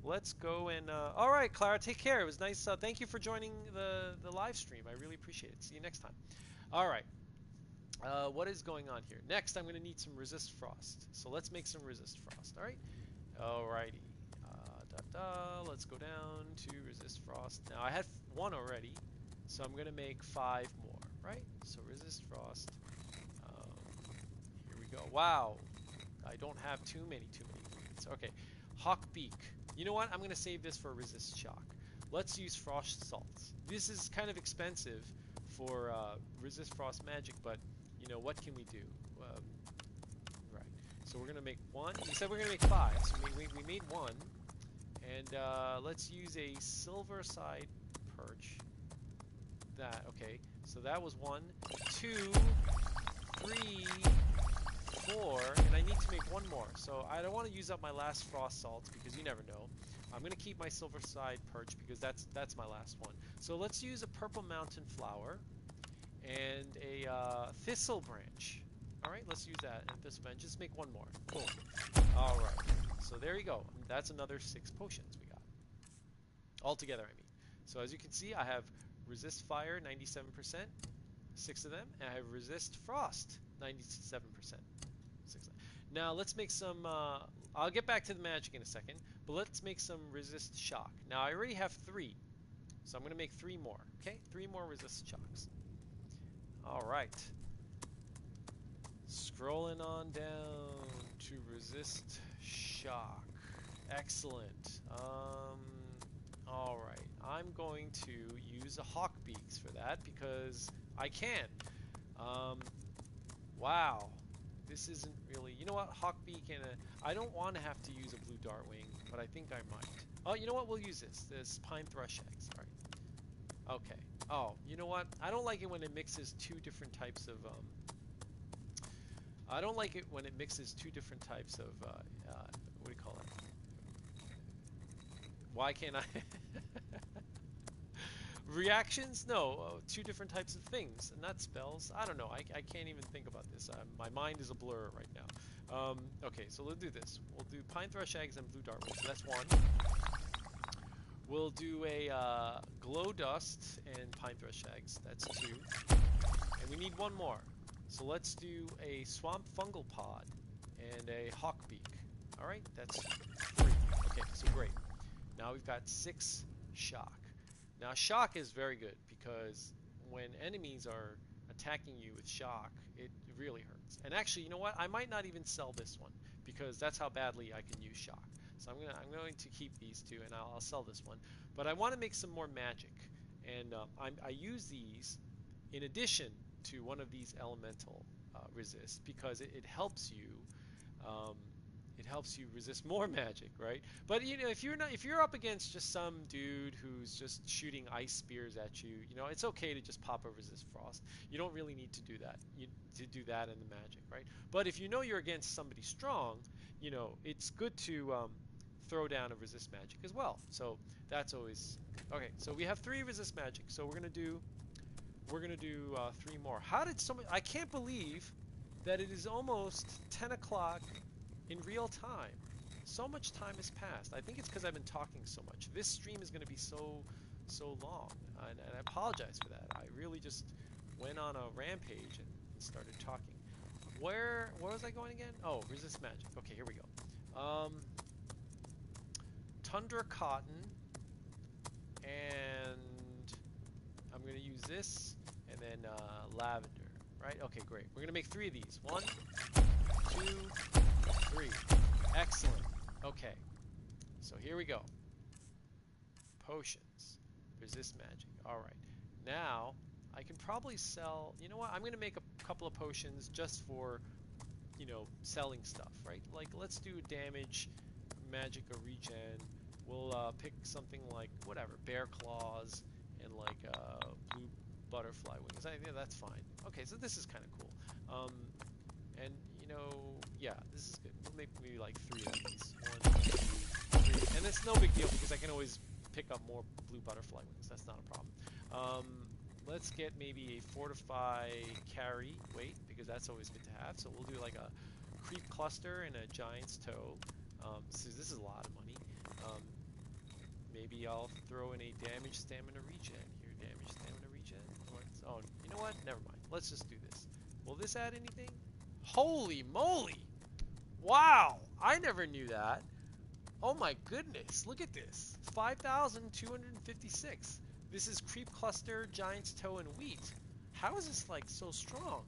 Speaker 1: let's go and... all right, Clara, take care. It was nice. Thank you for joining the live stream. I really appreciate it. See you next time. All right. What is going on here? Next, I'm going to need some resist frost. So let's make some resist frost. All right. Alrighty. Let's go down to resist frost. Now, I had 1 already, so I'm going to make 5 more. Right. So resist frost. Here we go. Wow. I don't have too many ingredients. Okay. Hawk beak. You know what? I'm going to save this for resist shock. Let's use frost salts. This is kind of expensive for resist frost magic, but you know, what can we do? Right. So we're gonna make one. We said we're gonna make 5, so we made 1. And let's use a silver side perch. That, okay. So that was 1, 2, 3, 4, and I need to make 1 more. So I don't want to use up my last frost salt because you never know. I'm gonna keep my silver side perch because that's my last one. So let's use a purple mountain flower and a thistle branch. All right, let's use that and thistle branch. Just make 1 more. Boom. All right. So there you go. That's another 6 potions we got. Altogether, I mean. So as you can see, I have resist fire 97%, 6 of them, and I have resist frost 97%. 6. Now let's make some. I'll get back to the magic in a second, but let's make some resist shock. Now I already have 3, so I'm going to make 3 more. Okay, 3 more resist shocks. All right. Scrolling on down to resist shock. Excellent. All right. I'm going to use a hawk beaks for that because I can. Wow. This isn't really... You know what? Hawk beak and a... I don't want to have to use a blue dartwing, but I think I might. Oh, you know what? We'll use this. This pine thrush eggs. All right. Okay. Oh, you know what? I don't like it when it mixes 2 different types of... I don't like it when it mixes 2 different types of... what do you call it? Why can't I... Reactions? No, 2 different types of things, and not spells. I don't know. I can't even think about this. My mind is a blur right now. Okay, so we'll do this. We'll do pine thrush eggs and blue dartwood. So that's 1. We'll do a glow dust and pine thrush eggs. That's 2. And we need 1 more. So let's do a swamp fungal pod and a hawk beak. All right, that's 3. Okay, so great. Now we've got 6 shock. Now shock is very good because when enemies are attacking you with shock, it really hurts. And actually, you know what? I might not even sell this one because that's how badly I can use shock. So I'm going to keep these 2 and I'll sell this one. But I want to make some more magic, and I use these in addition to one of these elemental resist because it helps you. It helps you resist more magic, right? But you know, if you're up against just some dude who's just shooting ice spears at you, you know, it's okay to just pop a resist frost. You don't really need to do that. To do that in the magic, right? But if you know you're against somebody strong, you know, it's good to throw down a resist magic as well. So that's always okay. So we have 3 resist magic. So we're gonna do 3 more. How did someone? I can't believe that it is almost 10 o'clock. In real time. So much time has passed. I think it's because I've been talking so much. This stream is going to be so long, and I apologize for that. I really just went on a rampage and started talking. Where was I going again? Oh, resist magic. Okay, here we go. Tundra cotton, and I'm going to use this, and then lavender. Right? Okay, great. We're going to make 3 of these. 1, 2, 3. Excellent. Okay. So here we go. Potions. Resist magic. Alright. Now, I can probably sell... You know what? I'm going to make a couple of potions just for, you know, selling stuff, right? Like, let's do damage, magic, or regen. We'll pick something like, whatever, bear claws, and like blue butterfly wings. Yeah, that's fine. Okay, so this is kind of cool. And, you know, yeah, this is good. We'll make maybe like 3 of these. 1, 2, 3. And it's no big deal because I can always pick up more blue butterfly wings. That's not a problem. Let's get maybe a fortify carry weight because that's always good to have. So we'll do like a creep cluster and a giant's toe. So this is a lot of money. Maybe I'll throw in a damage stamina regen here. Damage stamina regen. Oh, you know what? Never mind. Let's just do this. Will this add anything? Holy moly! Wow! I never knew that. Oh my goodness! Look at this. 5,256. This is creep cluster, giant's toe, and wheat. How is this like so strong?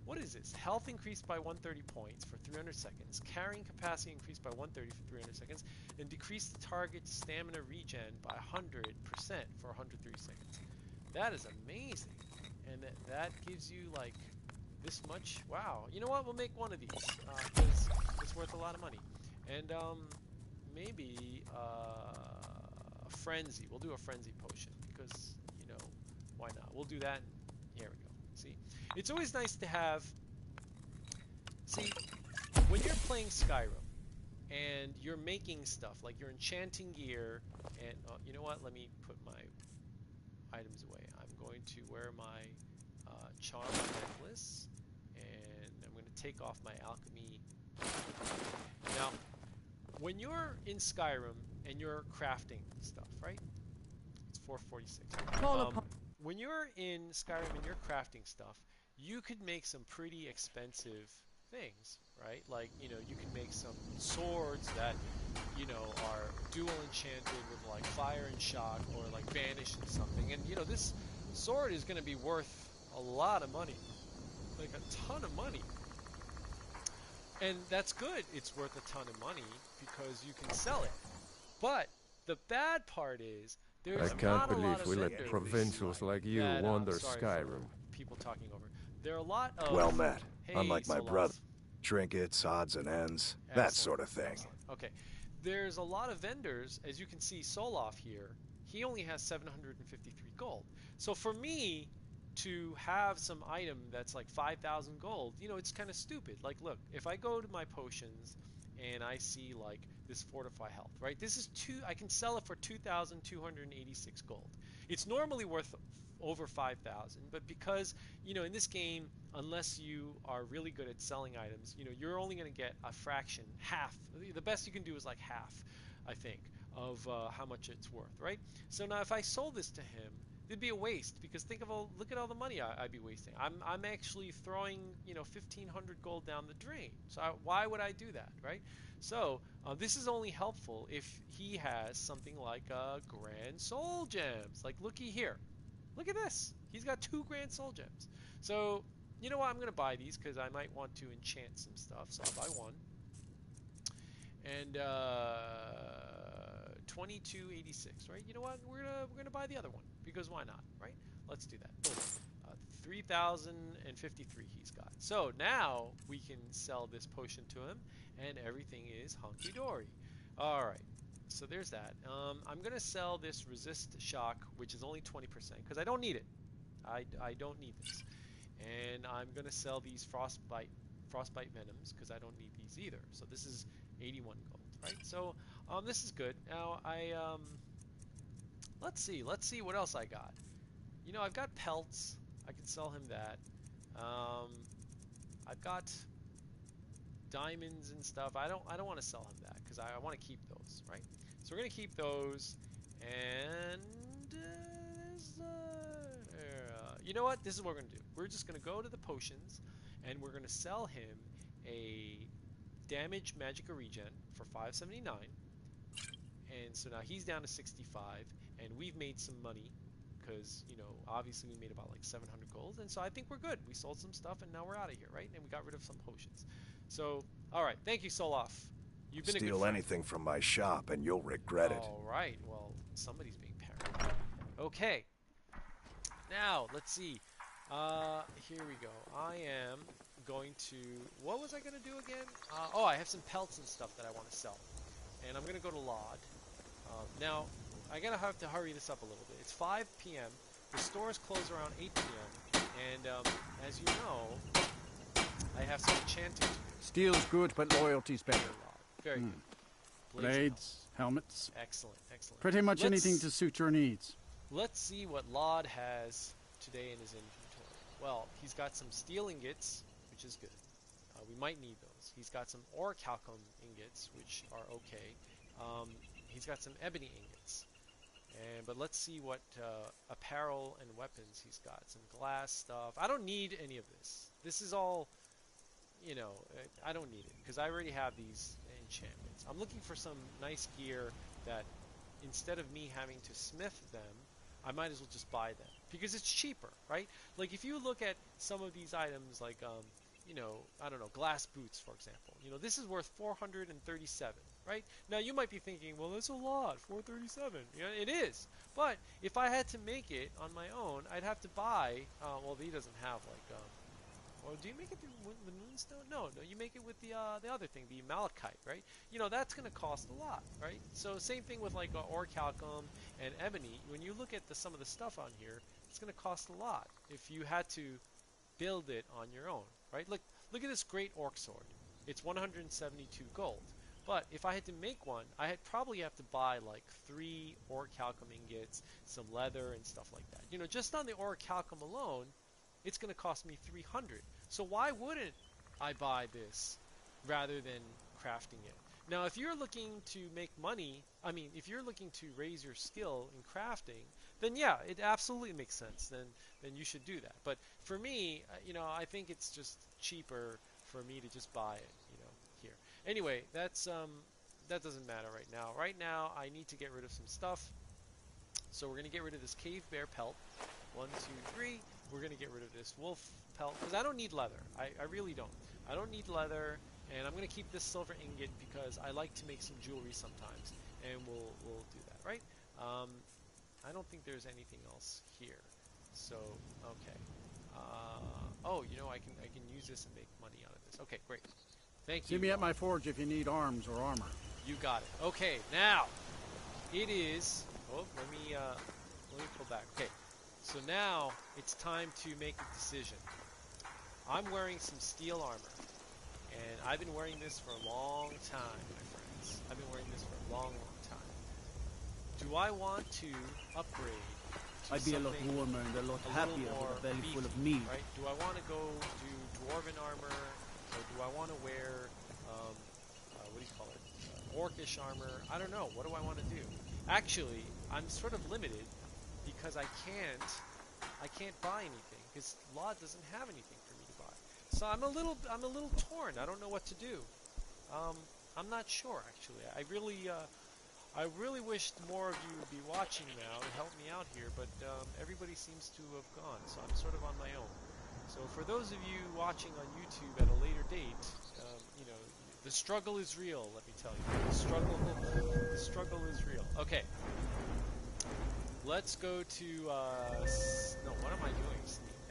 Speaker 1: What is this? Health increased by 130 points for 300 seconds. Carrying capacity increased by 130 for 300 seconds. And decrease the target stamina regen by 100% for 103 seconds. That is amazing. And that gives you like This much? Wow. You know what? We'll make one of these because it's worth a lot of money. And maybe a frenzy. We'll do a frenzy potion because, you know, why not? We'll do that. And here we go. See? It's always nice to have... See, when you're playing Skyrim and you're making stuff, like you're enchanting gear, and you know what? Let me put my items away. I'm going to wear my charm necklace, and I'm going to take off my alchemy. Now, when you're in Skyrim and you're crafting stuff, right? It's 446. When you're in Skyrim and you're crafting stuff, you could make some pretty expensive things, right? Like, you know, you can make some swords that, you know, are dual enchanted with like fire and shock, or like vanish and something. And you know, this sword is going to be worth a lot of money, like a ton of money. And that's good. It's worth a ton of money because you can sell it. But the bad part is there's
Speaker 4: I can't
Speaker 1: not a lot
Speaker 4: believe
Speaker 1: of
Speaker 4: we let
Speaker 1: vendors
Speaker 4: provincials like you
Speaker 1: that,
Speaker 4: wander
Speaker 1: sorry
Speaker 4: Skyrim.
Speaker 1: for people talking over. There are a lot of
Speaker 5: Well met.
Speaker 1: Hey,
Speaker 5: Unlike my
Speaker 1: Solaf.
Speaker 5: brother. Trinkets, odds and ends, that sort of thing.
Speaker 1: Excellent. Okay. There's a lot of vendors, as you can see, Solaf here, he only has 753 gold. So for me to have some item that's like 5,000 gold, you know, it's kind of stupid. Like, look, if I go to my potions and I see like this fortify health, right? This is I can sell it for 2,286 gold. It's normally worth over 5,000, but because, you know, in this game, unless you are really good at selling items, you know, you're only going to get a fraction, half. The best you can do is like half, I think, of how much it's worth, right? So now if I sold this to him, it'd be a waste, because look at all the money I'd be wasting. I'm actually throwing, you know, 1,500 gold down the drain. So why would I do that, right? So this is only helpful if he has something like Grand Soul Gems. Like, looky here. Look at this. He's got 2 Grand Soul Gems. So, you know what? I'm going to buy these because I might want to enchant some stuff. So I'll buy one. And 2286, right? You know what? We're gonna buy the other one because why not, right? Let's do that. Boom. 3,053 he's got. So now we can sell this potion to him, and everything is hunky-dory. All right. So there's that. I'm going to sell this resist shock, which is only 20%, because I don't need it. I don't need this. And I'm going to sell these frostbite venoms, because I don't need these either. So this is 81 gold, right? So this is good. Now let's see what else I got. You know, I've got pelts. I can sell him that. I've got diamonds and stuff. I don't want to sell him that because I want to keep those, right? So we're gonna keep those, and you know what? This is what we're gonna do. We're just gonna go to the potions, and we're gonna sell him a damage magicka regen for 579, and so now he's down to 65, and we've made some money because, you know, obviously we made about like 700 gold, and so I think we're good. We sold some stuff, and now we're out of here, right? And we got rid of some potions. So, all right, thank you, Solaf. You've been a good friend.
Speaker 5: Steal anything from my shop and you'll regret it.
Speaker 1: All right, well, somebody's being paranoid. Okay, now let's see. Here we go. I am going to. What was I going to do again? Oh, I have some pelts and stuff that I want to sell, and I'm going to go to Lod. Now, I gotta have to hurry this up a little bit. It's 5 p.m. The stores close around 8 p.m. And as you know, I have some enchanting to do.
Speaker 6: Steel's good, but loyalty's better.
Speaker 1: Very good.
Speaker 6: Blades, helmets.
Speaker 1: Excellent, excellent.
Speaker 6: Pretty much anything to suit your needs.
Speaker 1: Let's see what Lod has today in his inventory. Well, he's got some steel ingots, which is good. We might need those. He's got some orichalcum ingots, which are okay. He's got some ebony ingots. But let's see what apparel and weapons he's got. Some glass stuff. I don't need any of this. This is all, you know, I don't need it because I already have these enchantments. I'm looking for some nice gear that instead of me having to smith them, I might as well just buy them because it's cheaper, right? Like if you look at some of these items like, you know, I don't know, glass boots, for example. You know, this is worth 437, right? Now, you might be thinking, well, that's a lot, 437. You know, it is. But if I had to make it on my own, I'd have to buy, well, he doesn't have, like, Or do you make it through the moonstone? No, no, you make it with the other thing, the malachite, right? You know, that's going to cost a lot, right? So same thing with like orichalcum and ebony. When you look at some of the stuff on here, it's going to cost a lot if you had to build it on your own, right? Look at this great orc sword. It's 172 gold. But if I had to make one, I'd probably have to buy like 3 orichalcum ingots, some leather and stuff like that. You know, just on the orichalcum alone, it's going to cost me 300. So why wouldn't I buy this rather than crafting it? Now, if you're looking to make money, I mean, if you're looking to raise your skill in crafting, then yeah, it absolutely makes sense. Then you should do that. But for me, you know, I think it's just cheaper for me to just buy it, you know, here. Anyway, that doesn't matter right now. Right now, I need to get rid of some stuff. So we're going to get rid of this cave bear pelt. 1, 2, 3. We're going to get rid of this wolf pelt because I don't need leather. I really don't. I don't need leather, and I'm going to keep this silver ingot because I like to make some jewelry sometimes, and we'll do that, right? I don't think there's anything else here. So, okay. Oh, you know, I can use this and make money out of this. Okay, great. Thank you.
Speaker 6: See me at my forge if you need arms or armor.
Speaker 1: You got it. Okay, now it is. Oh, let me pull back. Okay, so now it's time to make a decision. I'm wearing some steel armor, and I've been wearing this for a long time, my friends. I've been wearing this for a long, long time. Do I want to upgrade to
Speaker 6: I'd be a lot
Speaker 1: something
Speaker 6: warmer and a lot
Speaker 1: a little
Speaker 6: happier
Speaker 1: more
Speaker 6: with a belly full of
Speaker 1: beefy,
Speaker 6: meat.
Speaker 1: right? Do I want to go do dwarven armor, or do I want to wear what do you call it? Orcish armor? I don't know. What do I want to do? Actually, I'm sort of limited because I can't buy anything because Law doesn't have anything for me to buy. So I'm a little torn. I don't know what to do. I'm not sure actually. I really wished more of you would be watching now and help me out here, but everybody seems to have gone, so I'm sort of on my own. So for those of you watching on YouTube at a later date, you know, the struggle is real, let me tell you. The struggle is real. Okay. Let's go to, no, what am I doing?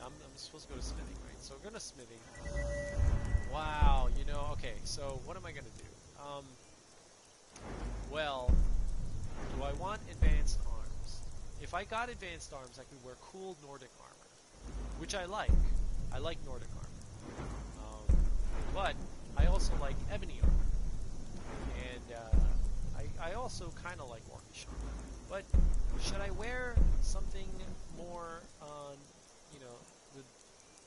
Speaker 1: I'm supposed to go to smithing, right? So we're going to smithing. Wow, you know, okay, so what am I going to do? Well, do I want advanced arms? If I got advanced arms, I could wear cool Nordic armor, which I like. I like Nordic armor. But I also like ebony armor. And I also kind of like orcish armor. But should I wear something more, you know,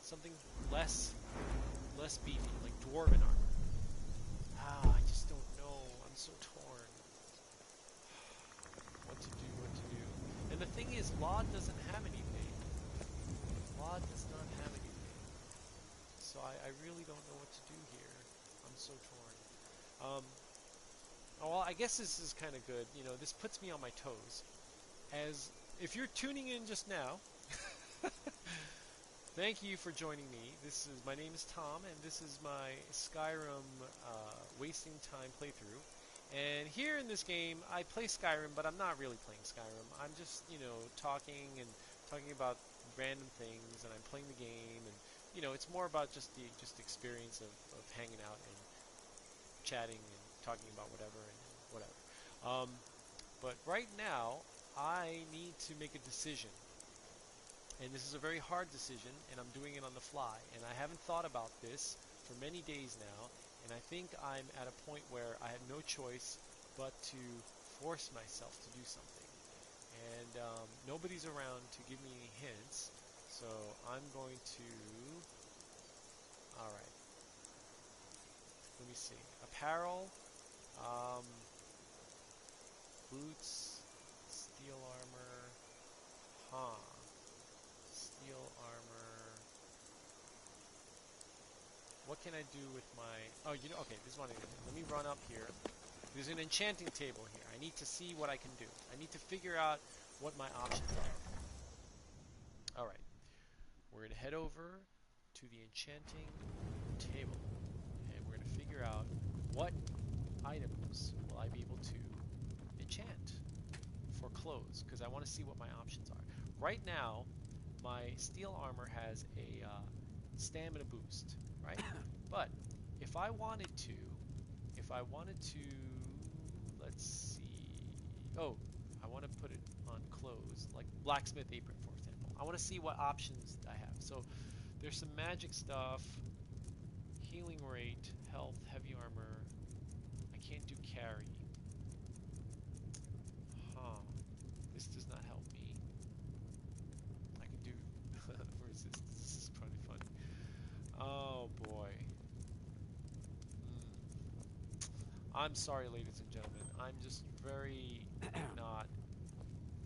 Speaker 1: something less beefy, like dwarven armor? I just don't know. I'm so torn. What to do. And the thing is, Law doesn't have anything. Law does not have anything. So I really don't know what to do here. I'm so torn. Well, I guess this is kind of good. You know, this puts me on my toes. As if you're tuning in just now, thank you for joining me. My name is Tom, and this is my Skyrim wasting time playthrough. And here in this game, I play Skyrim, but I'm not really playing Skyrim. I'm just, you know, talking about random things, and I'm playing the game, and you know, it's more about just the experience of hanging out and chatting and talking about whatever and whatever. But right now, I need to make a decision. And this is a very hard decision, and I'm doing it on the fly. And I haven't thought about this for many days now, and I think I'm at a point where I have no choice but to force myself to do something. And nobody's around to give me any hints, so I'm going to... Alright. Let me see. Apparel, boots, steel armor, steel armor. What can I do with my... Oh, you know, okay, this is what I'm going to do. Let me run up here. There's an enchanting table here. I need to see what I can do. I need to figure out what my options are. Alright. We're going to head over to the enchanting table. And we're going to figure out what items will I be able to enchant for clothes, because I want to see what my options are. Right now, my steel armor has a stamina boost, right? But if I wanted to, let's see. Oh, I want to put it on clothes, like blacksmith apron, for example. I want to see what options I have. So there's some magic stuff, healing rate, health, heavy armor. I can't do carry. Huh. This does not help me. I can do resist. This is pretty funny. Oh boy. I'm sorry, ladies and gentlemen. I'm just very not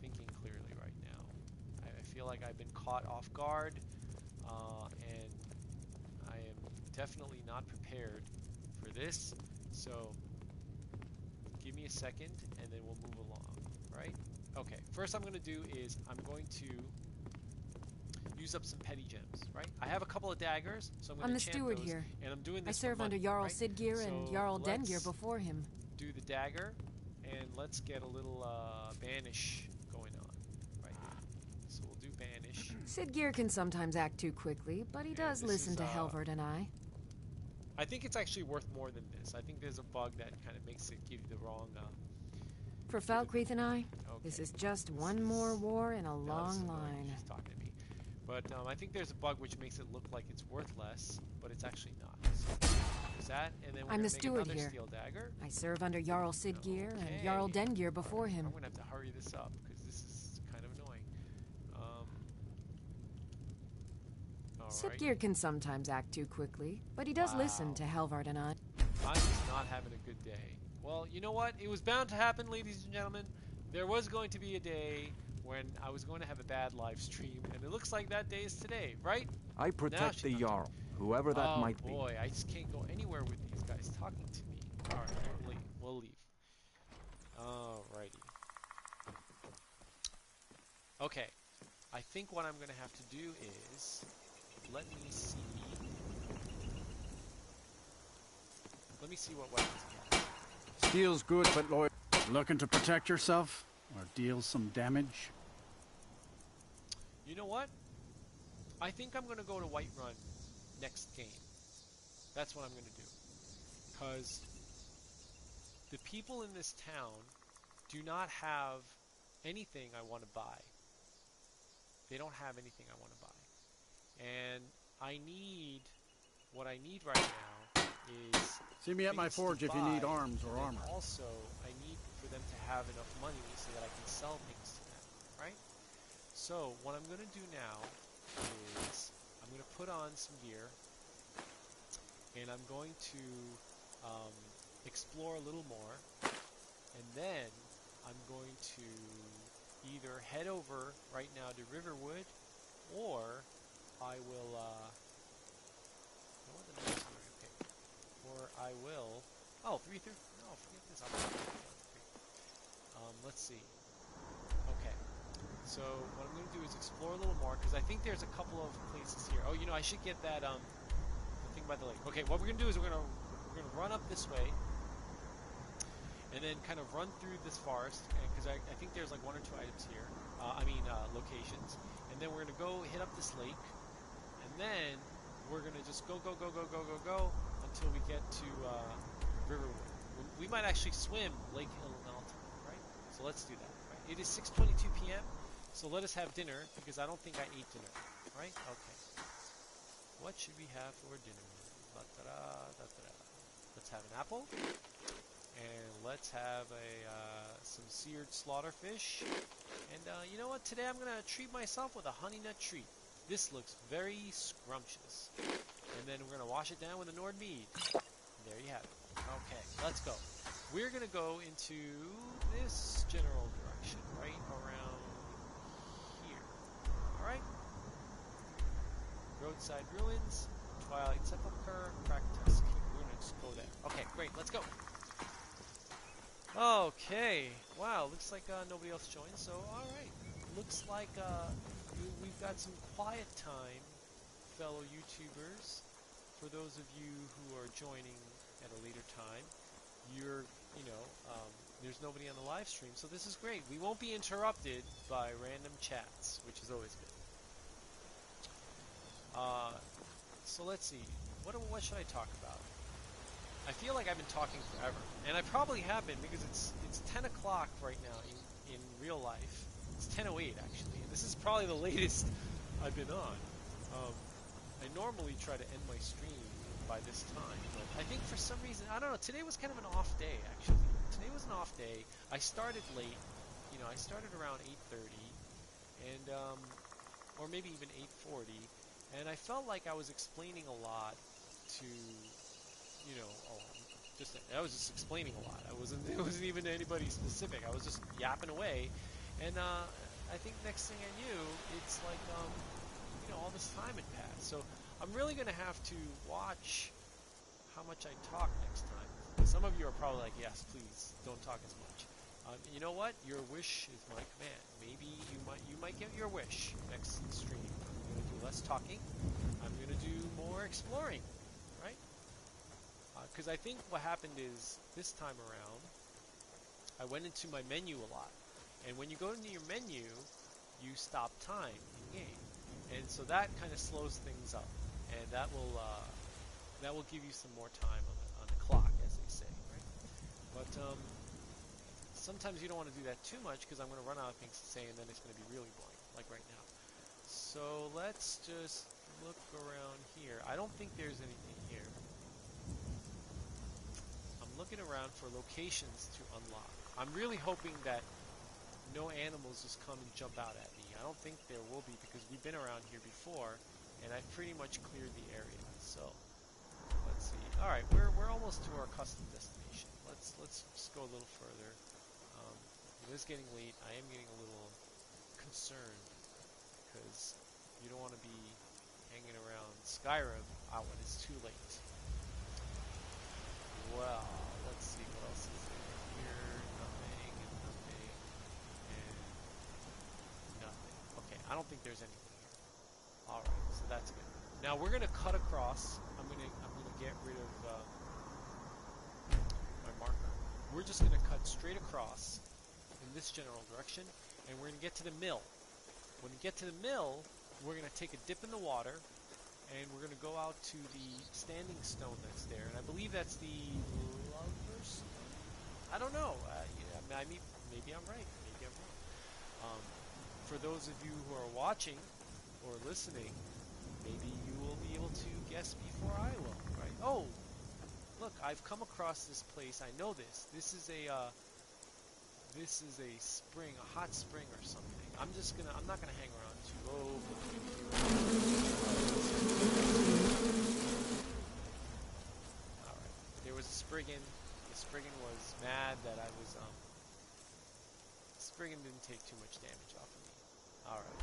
Speaker 1: thinking clearly right now. I feel like I've been caught off guard, and I am definitely not prepared for this. So give me a second, and then we'll move along, right? Okay, first I'm going to do is I'm going to use up some petty gems, right? I have a couple of daggers, so I'm going to
Speaker 2: I'm the
Speaker 1: enchant
Speaker 2: steward
Speaker 1: those,
Speaker 2: here.
Speaker 1: and I'm doing
Speaker 2: I
Speaker 1: this
Speaker 2: serve
Speaker 1: for money,
Speaker 2: under Jarl
Speaker 1: right?
Speaker 2: Siggeir and
Speaker 1: So
Speaker 2: Jarl
Speaker 1: let's
Speaker 2: Dengeir before him.
Speaker 1: do the dagger, and let's get a little banish going on, right? So we'll do banish.
Speaker 2: Siggeir can sometimes act too quickly, but he does
Speaker 1: this
Speaker 2: listen
Speaker 1: is,
Speaker 2: to Helvard and I.
Speaker 1: I think it's actually worth more than this. I think there's a bug that kind of makes it give you the wrong.
Speaker 2: For Falkreath and I,
Speaker 1: Okay.
Speaker 2: this is just
Speaker 1: This
Speaker 2: one
Speaker 1: is-
Speaker 2: more war in a
Speaker 1: now this is
Speaker 2: long
Speaker 1: annoying.
Speaker 2: line.
Speaker 1: She's talking to me. But I think there's a bug which makes it look like it's worth less, but it's actually not. So there's that, and then we're
Speaker 2: I'm
Speaker 1: gonna
Speaker 2: the
Speaker 1: make
Speaker 2: steward
Speaker 1: another
Speaker 2: here.
Speaker 1: steel dagger.
Speaker 2: I serve under Jarl Siggeir and Jarl
Speaker 1: Okay.
Speaker 2: Dengeir before him.
Speaker 1: I'm gonna have to hurry this up because this is kind of annoying. All right.
Speaker 2: Siggeir can sometimes act too quickly, but he does listen to Helvard and I.
Speaker 1: I'm just not having a good day. Well, you know what? It was bound to happen, ladies and gentlemen. There was going to be a day when I was going to have a bad live stream, and it looks like that day is today, right?
Speaker 5: I protect
Speaker 1: she's
Speaker 5: the
Speaker 1: not
Speaker 5: Jarl, whoever that might be.
Speaker 1: Oh boy, I just can't go anywhere with these guys talking to me. Alright, we'll leave. Alrighty. Okay, I think what I'm going to have to do is, let me see what weapons I have.
Speaker 6: Steel's good, but loyal. Looking to protect yourself or deal some damage?
Speaker 1: You know what? I think I'm going to go to Whiterun next game. That's what I'm going to do. Because the people in this town do not have anything I want to buy. They don't have anything I want to buy. And what I need right now is...
Speaker 6: See me at my
Speaker 1: things to
Speaker 6: forge if you need
Speaker 1: buy,
Speaker 6: arms or
Speaker 1: and
Speaker 6: armor.
Speaker 1: also, I need for them to have enough money so that I can sell things to them, right? So, what I'm going to do now is I'm going to put on some gear, and I'm going to explore a little more, and then I'm going to either head over right now to Riverwood, or I will, I want the next one, okay, or I will, oh, forget this, let's see, okay, so what I'm going to do is explore a little more, because I think there's a couple of places here. Oh, you know, I should get that, the thing by the lake. Okay, what we're going to do is we're going to run up this way, and then kind of run through this forest, because I think there's like one or two items here, locations, and then we're going to go hit up this lake, and then we're going to just go until we get to Riverwood. We might actually swim Lake Hill Mountain, right? So let's do that, right? It is 6:22 p.m., so let us have dinner, because I don't think I ate dinner, right? Okay. What should we have for dinner? Let's have an apple. And let's have some seared slaughterfish. And you know what? Today I'm going to treat myself with a honey nut treat. This looks very scrumptious. And then we're going to wash it down with a Nord mead. There you have it. Okay, let's go. We're going to go into this general direction, right around here. Alright? Roadside Ruins, Twilight Sepulchre, Practice. We're going to just go there. Okay, great, let's go. Okay, wow, looks like nobody else joined, so alright. Looks like we've got some quiet time, fellow YouTubers. For those of you who are joining at a later time, there's nobody on the live stream, so this is great. We won't be interrupted by random chats, which is always good. So let's see. What should I talk about? I feel like I've been talking forever, and I probably have been because it's 10 o'clock right now in real life. It's 10:08 actually, and this is probably the latest I've been on. I normally try to end my stream by this time, but I think for some reason, I don't know, today was kind of an off day actually. Today was an off day. I started late. I started around 8:30, and or maybe even 8:40, and I felt like I was explaining a lot to, I was just explaining a lot. It wasn't even to anybody specific. I was just yapping away, and I think next thing I knew, it's like all this time had passed. So I'm really gonna have to watch how much I talk next time. Some of you are probably like, yes, please don't talk as much. You know what? Your wish is my command. Maybe you might get your wish next stream. I'm gonna do less talking. I'm gonna do more exploring, right? Because I think what happened is this time around, I went into my menu a lot, and when you go into your menu, you stop time in game, and so that kind of slows things up, and that will give you some more time on the clock, as they say, right? But sometimes you don't want to do that too much because I'm going to run out of things to say, and then it's going to be really boring, like right now. So let's just look around here. I don't think there's anything here. I'm looking around for locations to unlock. I'm really hoping that no animals just come and jump out at me. I don't think there will be because we've been around here before, and I've pretty much cleared the area. So let's see. All right, we're almost to our custom destination. Let's just go a little further. It is getting late. I am getting a little concerned because you don't want to be hanging around Skyrim out when it's too late. Well, let's see what else is there. Here, nothing, and nothing, and nothing. Okay, I don't think there's anything here. All right, so that's good. Now we're gonna cut across. I'm gonna get rid of my marker. We're just gonna cut straight across in this general direction, and we're gonna get to the mill. When we get to the mill, we're gonna take a dip in the water, and we're going to go out to the standing stone that's there, and I believe that's the Lover's Stone? I don't know. Maybe I'm right. Maybe I'm wrong. For those of you who are watching or listening, maybe you will be able to guess before I will, right? Oh, look, I've come across this place. I know this. This is a spring, a hot spring or something. I'm not gonna hang around too long. Alright, there was a Spriggan. The Spriggan was mad that I was, Spriggan didn't take too much damage off of me. Alright,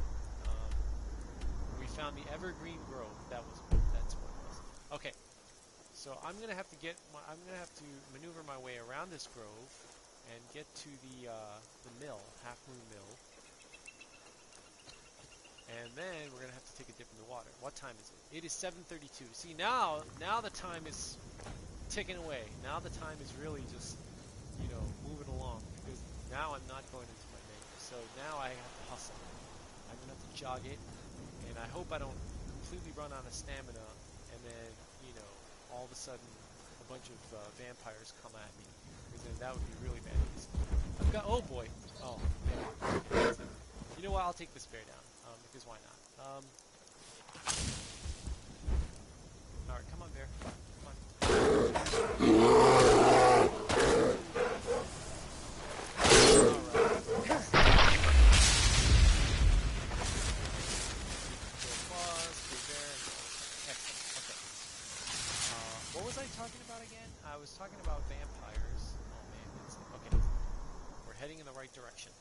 Speaker 1: we found the Evergreen Grove. That's what it was. Okay, so I'm gonna have to maneuver my way around this grove and get to the mill, Half Moon Mill. And then we're going to have to take a dip in the water. What time is it? It is 7:32. See, now the time is ticking away. Now the time is really just, moving along. Because now I'm not going into my menu. So now I have to hustle. I'm going to have to jog it. And I hope I don't completely run out of stamina. And then, all of a sudden, a bunch of vampires come at me. Because then that would be really bad. I've got, oh boy. Oh, yeah. Okay, you know what? I'll take this bear down. Because why not? Alright, come on, bear. Come on. What was I talking about again? I was talking about vampires. Oh man, okay. We're heading in the right direction.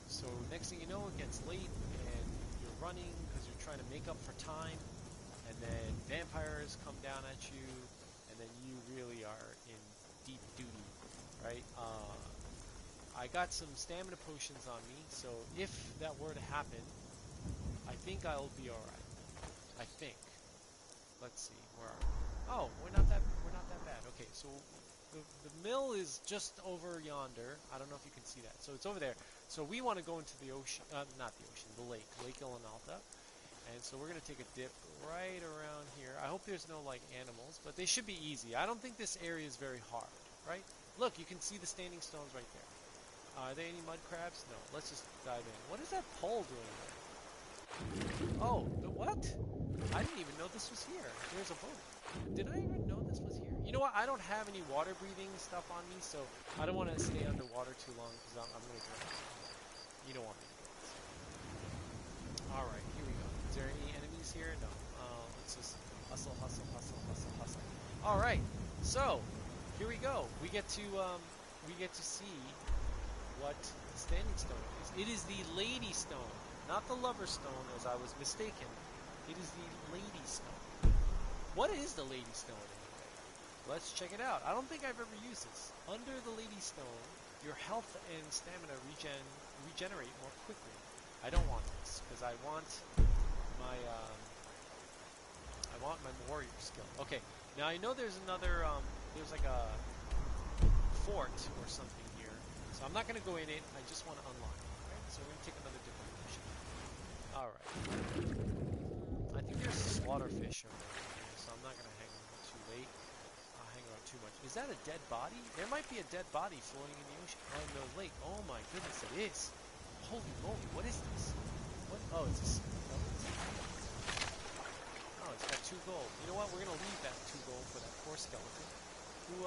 Speaker 1: So next thing you know, it gets late, and you're running because you're trying to make up for time, and then vampires come down at you, and then you really are in deep duty, right? I got some stamina potions on me, so if that were to happen, I think I'll be alright. I think. Let's see, where are we? Oh, we're not that bad. Okay, so the mill is just over yonder. I don't know if you can see that. So it's over there. So we want to go into the ocean, not the ocean, the lake, Lake Ilanalta. And so we're going to take a dip right around here. I hope there's no, like, animals, but they should be easy. I don't think this area is very hard, right? Look, you can see the standing stones right there. Are there any mud crabs? No. Let's just dive in. What is that pole doing there? Oh, the what? I didn't even know this was here. There's a boat. Did I even know this was here? You know what? I don't have any water breathing stuff on me, so I don't want to stay underwater too long because I'm going to drown. You don't want me to do this. Alright, here we go. Is there any enemies here? No. Let's just hustle, hustle, hustle, hustle, hustle. Alright, so here we go. We get to see what the standing stone is. It is the Lady Stone, not the Lover Stone, as I was mistaken. It is the Lady Stone. What is the Lady Stone anyway? Let's check it out. I don't think I've ever used this. Under the Lady Stone, your health and stamina regenerate more quickly. I don't want this because I want my warrior skill. Okay, now I know there's another there's like a fort or something here, so I'm not going to go in it. I just want to unlock it. Right? So we're going to take another different mission. All right. I think there's slaughterfish over here, so I'm not going to hang around too late. Hang around too much. Is that a dead body? There might be a dead body floating in the ocean. Oh, in the lake. Oh my goodness, it is. Holy moly, what is this? What? Oh, it's a... Oh, it's got 2 gold. You know what? We're gonna leave that 2 gold for that poor skeleton, who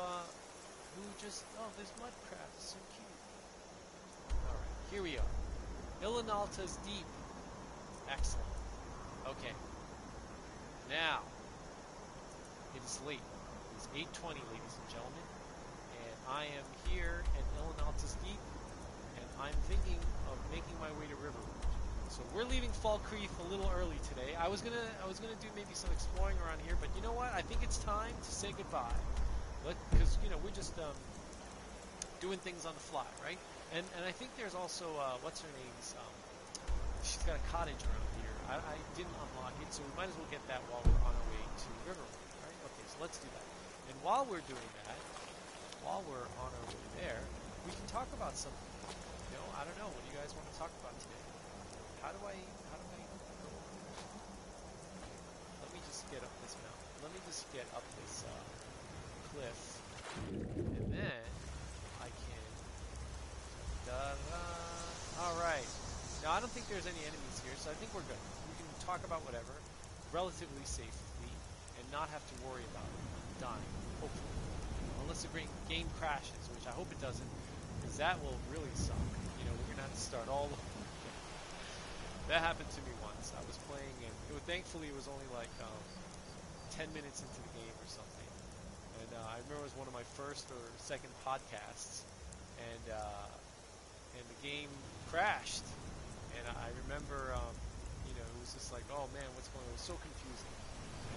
Speaker 1: just... Oh, there's mud crabs. It's so cute. All right, here we are. Ilinalta's Deep. Excellent. Okay. Now, it is late. It's 8:20, ladies and gentlemen, and I am here at Ilinalta's Deep, and I'm thinking of making my way to Riverwood. So we're leaving Falkreath a little early today. I was gonna do maybe some exploring around here, but you know what? I think it's time to say goodbye. Because you know we're just doing things on the fly, right? And I think there's also what's her name's she's got a cottage around here. I didn't unlock it, so we might as well get that while we're on our way to Riverwood, right? Okay, so let's do that. And while we're doing that, while we're on our way there, we can talk about something. You know, I don't know. What do you guys want to talk about today? How do I go? Let me just get up this mountain. Let me just get up this cliff, and then I can. All right. Now I don't think there's any enemies here, so I think we're good. We can talk about whatever, relatively safely, and not have to worry about dying. Hopefully, unless the game crashes, which I hope it doesn't, because that will really suck. You know, we're gonna have to start all over. That happened to me once. I was playing, and thankfully it was only like 10 minutes into the game or something. And I remember it was one of my first or second podcasts, and the game crashed. And I remember, you know, it was just like, oh man, what's going on? It was so confusing.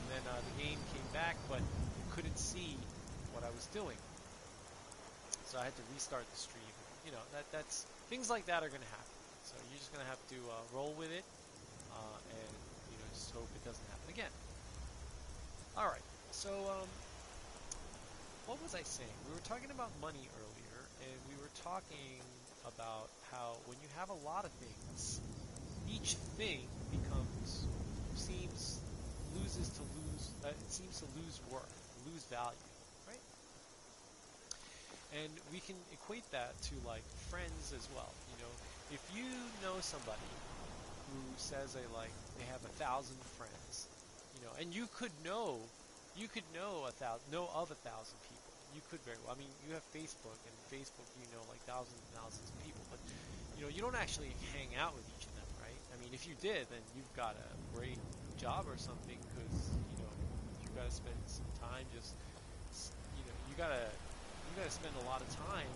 Speaker 1: And then the game came back, but it couldn't see what I was doing. So I had to restart the stream. You know, that's things like that are going to happen. So you're just going to have to roll with it, and you know, just hope it doesn't happen again. All right. So what was I saying? We were talking about money earlier, and we were talking about how when you have a lot of things, each thing seems to lose worth, lose value, right? And we can equate that to like friends as well. You know, if you know somebody who says they have 1,000 friends, you know, and you could know of 1,000 people. You could very well. I mean, you have Facebook, and Facebook, you know, like thousands and thousands of people, but you know, you don't actually hang out with each of them, right? I mean, if you did, then you've got a great job or something, because you know, you've got to spend some time just, you know, you gotta spend a lot of time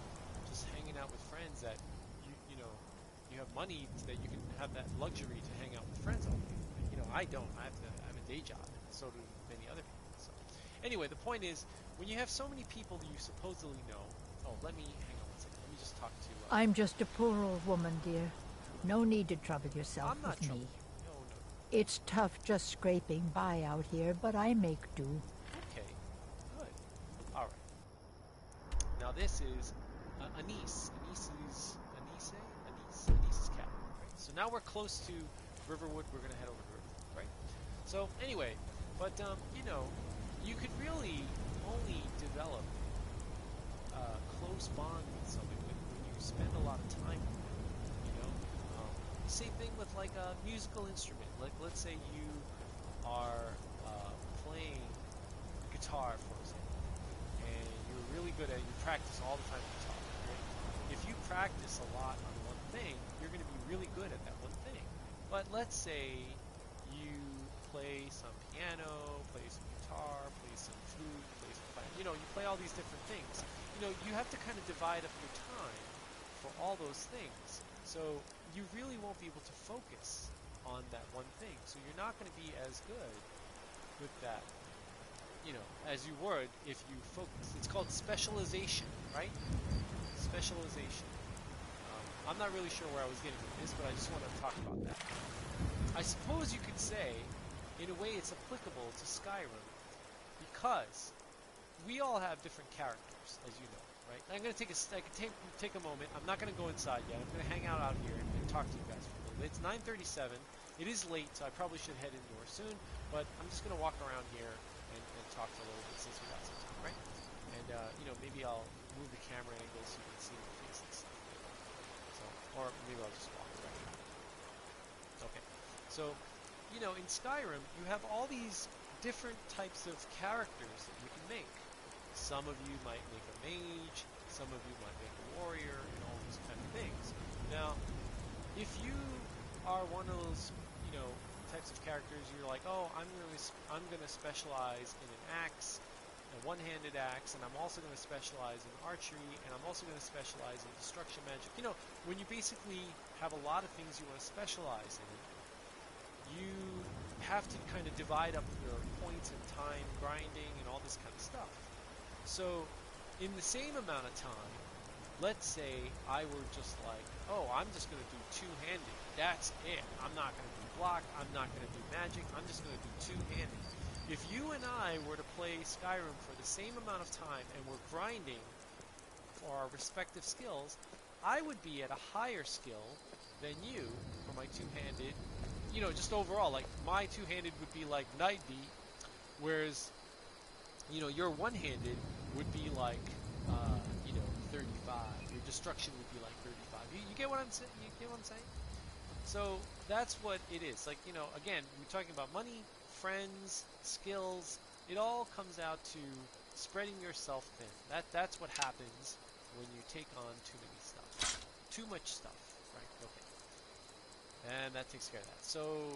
Speaker 1: just hanging out with friends that you know, you have money that you can have that luxury to hang out with friends all day. You know, I don't. I have a day job, and so do many other people. So, anyway, the point is, when you have so many people that you supposedly know... Oh, let me... Hang on one second. Let me just talk to...
Speaker 2: I'm just a poor old woman, dear. No need to trouble yourself
Speaker 1: I'm not
Speaker 2: with me.
Speaker 1: No.
Speaker 2: It's tough just scraping by out here, but I make do.
Speaker 1: Okay. Good. All right. Now, this is Anise. Anise's cabin. Right? So now we're close to Riverwood. We're going to head over to Riverwood, right? So anyway, but you know, you could really only develop a close bond with somebody when you spend a lot of time with them. You know, same thing with like a musical instrument. Like let's say you are playing guitar, for example, and you're really good at it. You practice all the time guitar. Right? If you practice a lot on one thing, you're going to be really good at that one thing. But let's say you play some piano, play some guitar, play some flute, play some piano. You know, you play all these different things. You know, you have to kind of divide up your time for all those things. So you really won't be able to focus on that one thing. So you're not going to be as good with that, you know, as you would if you focus. It's called specialization, right? Specialization. I'm not really sure where I was getting with this, but I just want to talk about that. I suppose you could say, in a way, it's applicable to Skyrim because we all have different characters, as you know, right? I'm going to take a moment. I'm not going to go inside yet. I'm going to hang out here and talk to you guys for a little bit. It's 9:37. It is late, so I probably should head indoors soon, but I'm just going to walk around here and talk for a little bit since we got some time, right? And, you know, maybe I'll move the camera angle so you can see my face and stuff. So, or maybe I'll just walk around. Okay. So, you know, in Skyrim, you have all these different types of characters that you can make. Some of you might make a mage, some of you might make a warrior, and all these kind of things. Now, if you are one of those, you know, types of characters, you're like, oh, I'm gonna specialize in an axe, a one-handed axe, and I'm also going to specialize in archery, and I'm also going to specialize in destruction magic. You know, when you basically have a lot of things you want to specialize in, you have to kind of divide up your points and time grinding and all this kind of stuff. So, in the same amount of time, let's say I were just like, oh, I'm just going to do two-handed. That's it. I'm not going to do block. I'm not going to do magic. I'm just going to do two-handed. If you and I were to play Skyrim for the same amount of time and we're grinding for our respective skills, I would be at a higher skill than you for my two-handed. You know, just overall, like my two-handed would be like Night Beat, whereas, you know, your one-handed would be like, you know, 35. Your destruction would be like 35. You get what I'm saying? You get what I'm saying? So that's what it is. Like, you know, again, we're talking about money, friends, skills. It all comes out to spreading yourself thin. That's what happens when you take on too many stuff. Too much stuff. Right, okay. And that takes care of that. So,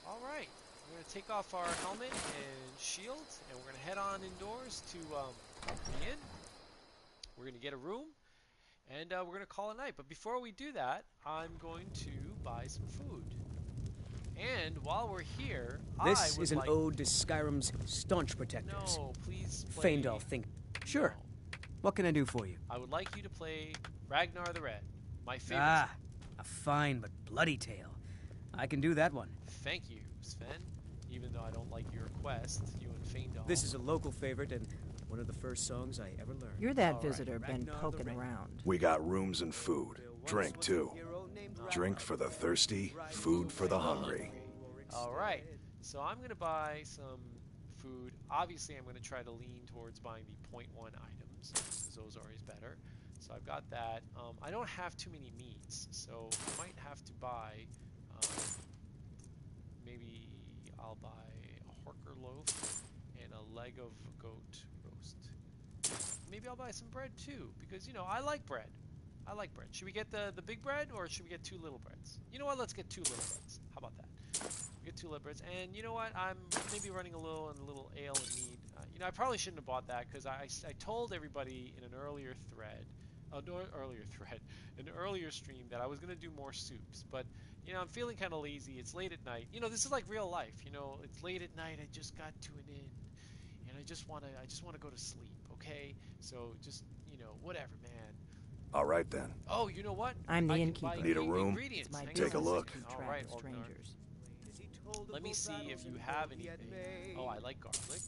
Speaker 1: alright. We're going to take off our helmet and shield, and we're going to head on indoors to the inn. We're going to get a room, and we're going to call it a night. But before we do that, I'm going to buy some food. And while we're here,
Speaker 7: this is an ode to Skyrim's staunch protectors.
Speaker 1: No, please play...
Speaker 7: Faendal think... Sure.
Speaker 1: No.
Speaker 7: What can I do for you?
Speaker 1: I would like you to play Ragnar the Red, my favorite.
Speaker 7: Ah, a fine but bloody tale. I can do that one.
Speaker 1: Thank you, Sven. Even though I don't like your quest, you and Faendal.
Speaker 7: This is a local favorite and one of the first songs I ever learned.
Speaker 2: You're that visitor been poking around.
Speaker 5: We got rooms and food. Drink, too. Drink for the thirsty, food for the hungry.
Speaker 1: Alright, so I'm going to buy some food. Obviously, I'm going to try to lean towards buying the .1 items, because those are always better. So I've got that. I don't have too many meats, so I might have to buy... maybe I'll buy a Horker loaf and a leg of goat roast. Maybe I'll buy some bread too, because, you know, I like bread. I like bread. Should we get the big bread, or should we get two little breads? You know what? Let's get two little breads. How about that? We get two little breads. And you know what? I'm maybe running a little ale and mead. You know, I probably shouldn't have bought that, because I told everybody in an earlier thread, an earlier stream, that I was going to do more soups. But, you know, I'm feeling kind of lazy. It's late at night. You know, this is like real life. You know, it's late at night. I just got to an inn, and I just want to go to sleep. Okay, so just, you know, whatever, man.
Speaker 5: All right then.
Speaker 1: Oh, you know what?
Speaker 2: I'm the innkeeper.
Speaker 5: Need a room? Take a look.
Speaker 1: All right, strangers. Let me see if you have anything. Oh, I like garlic.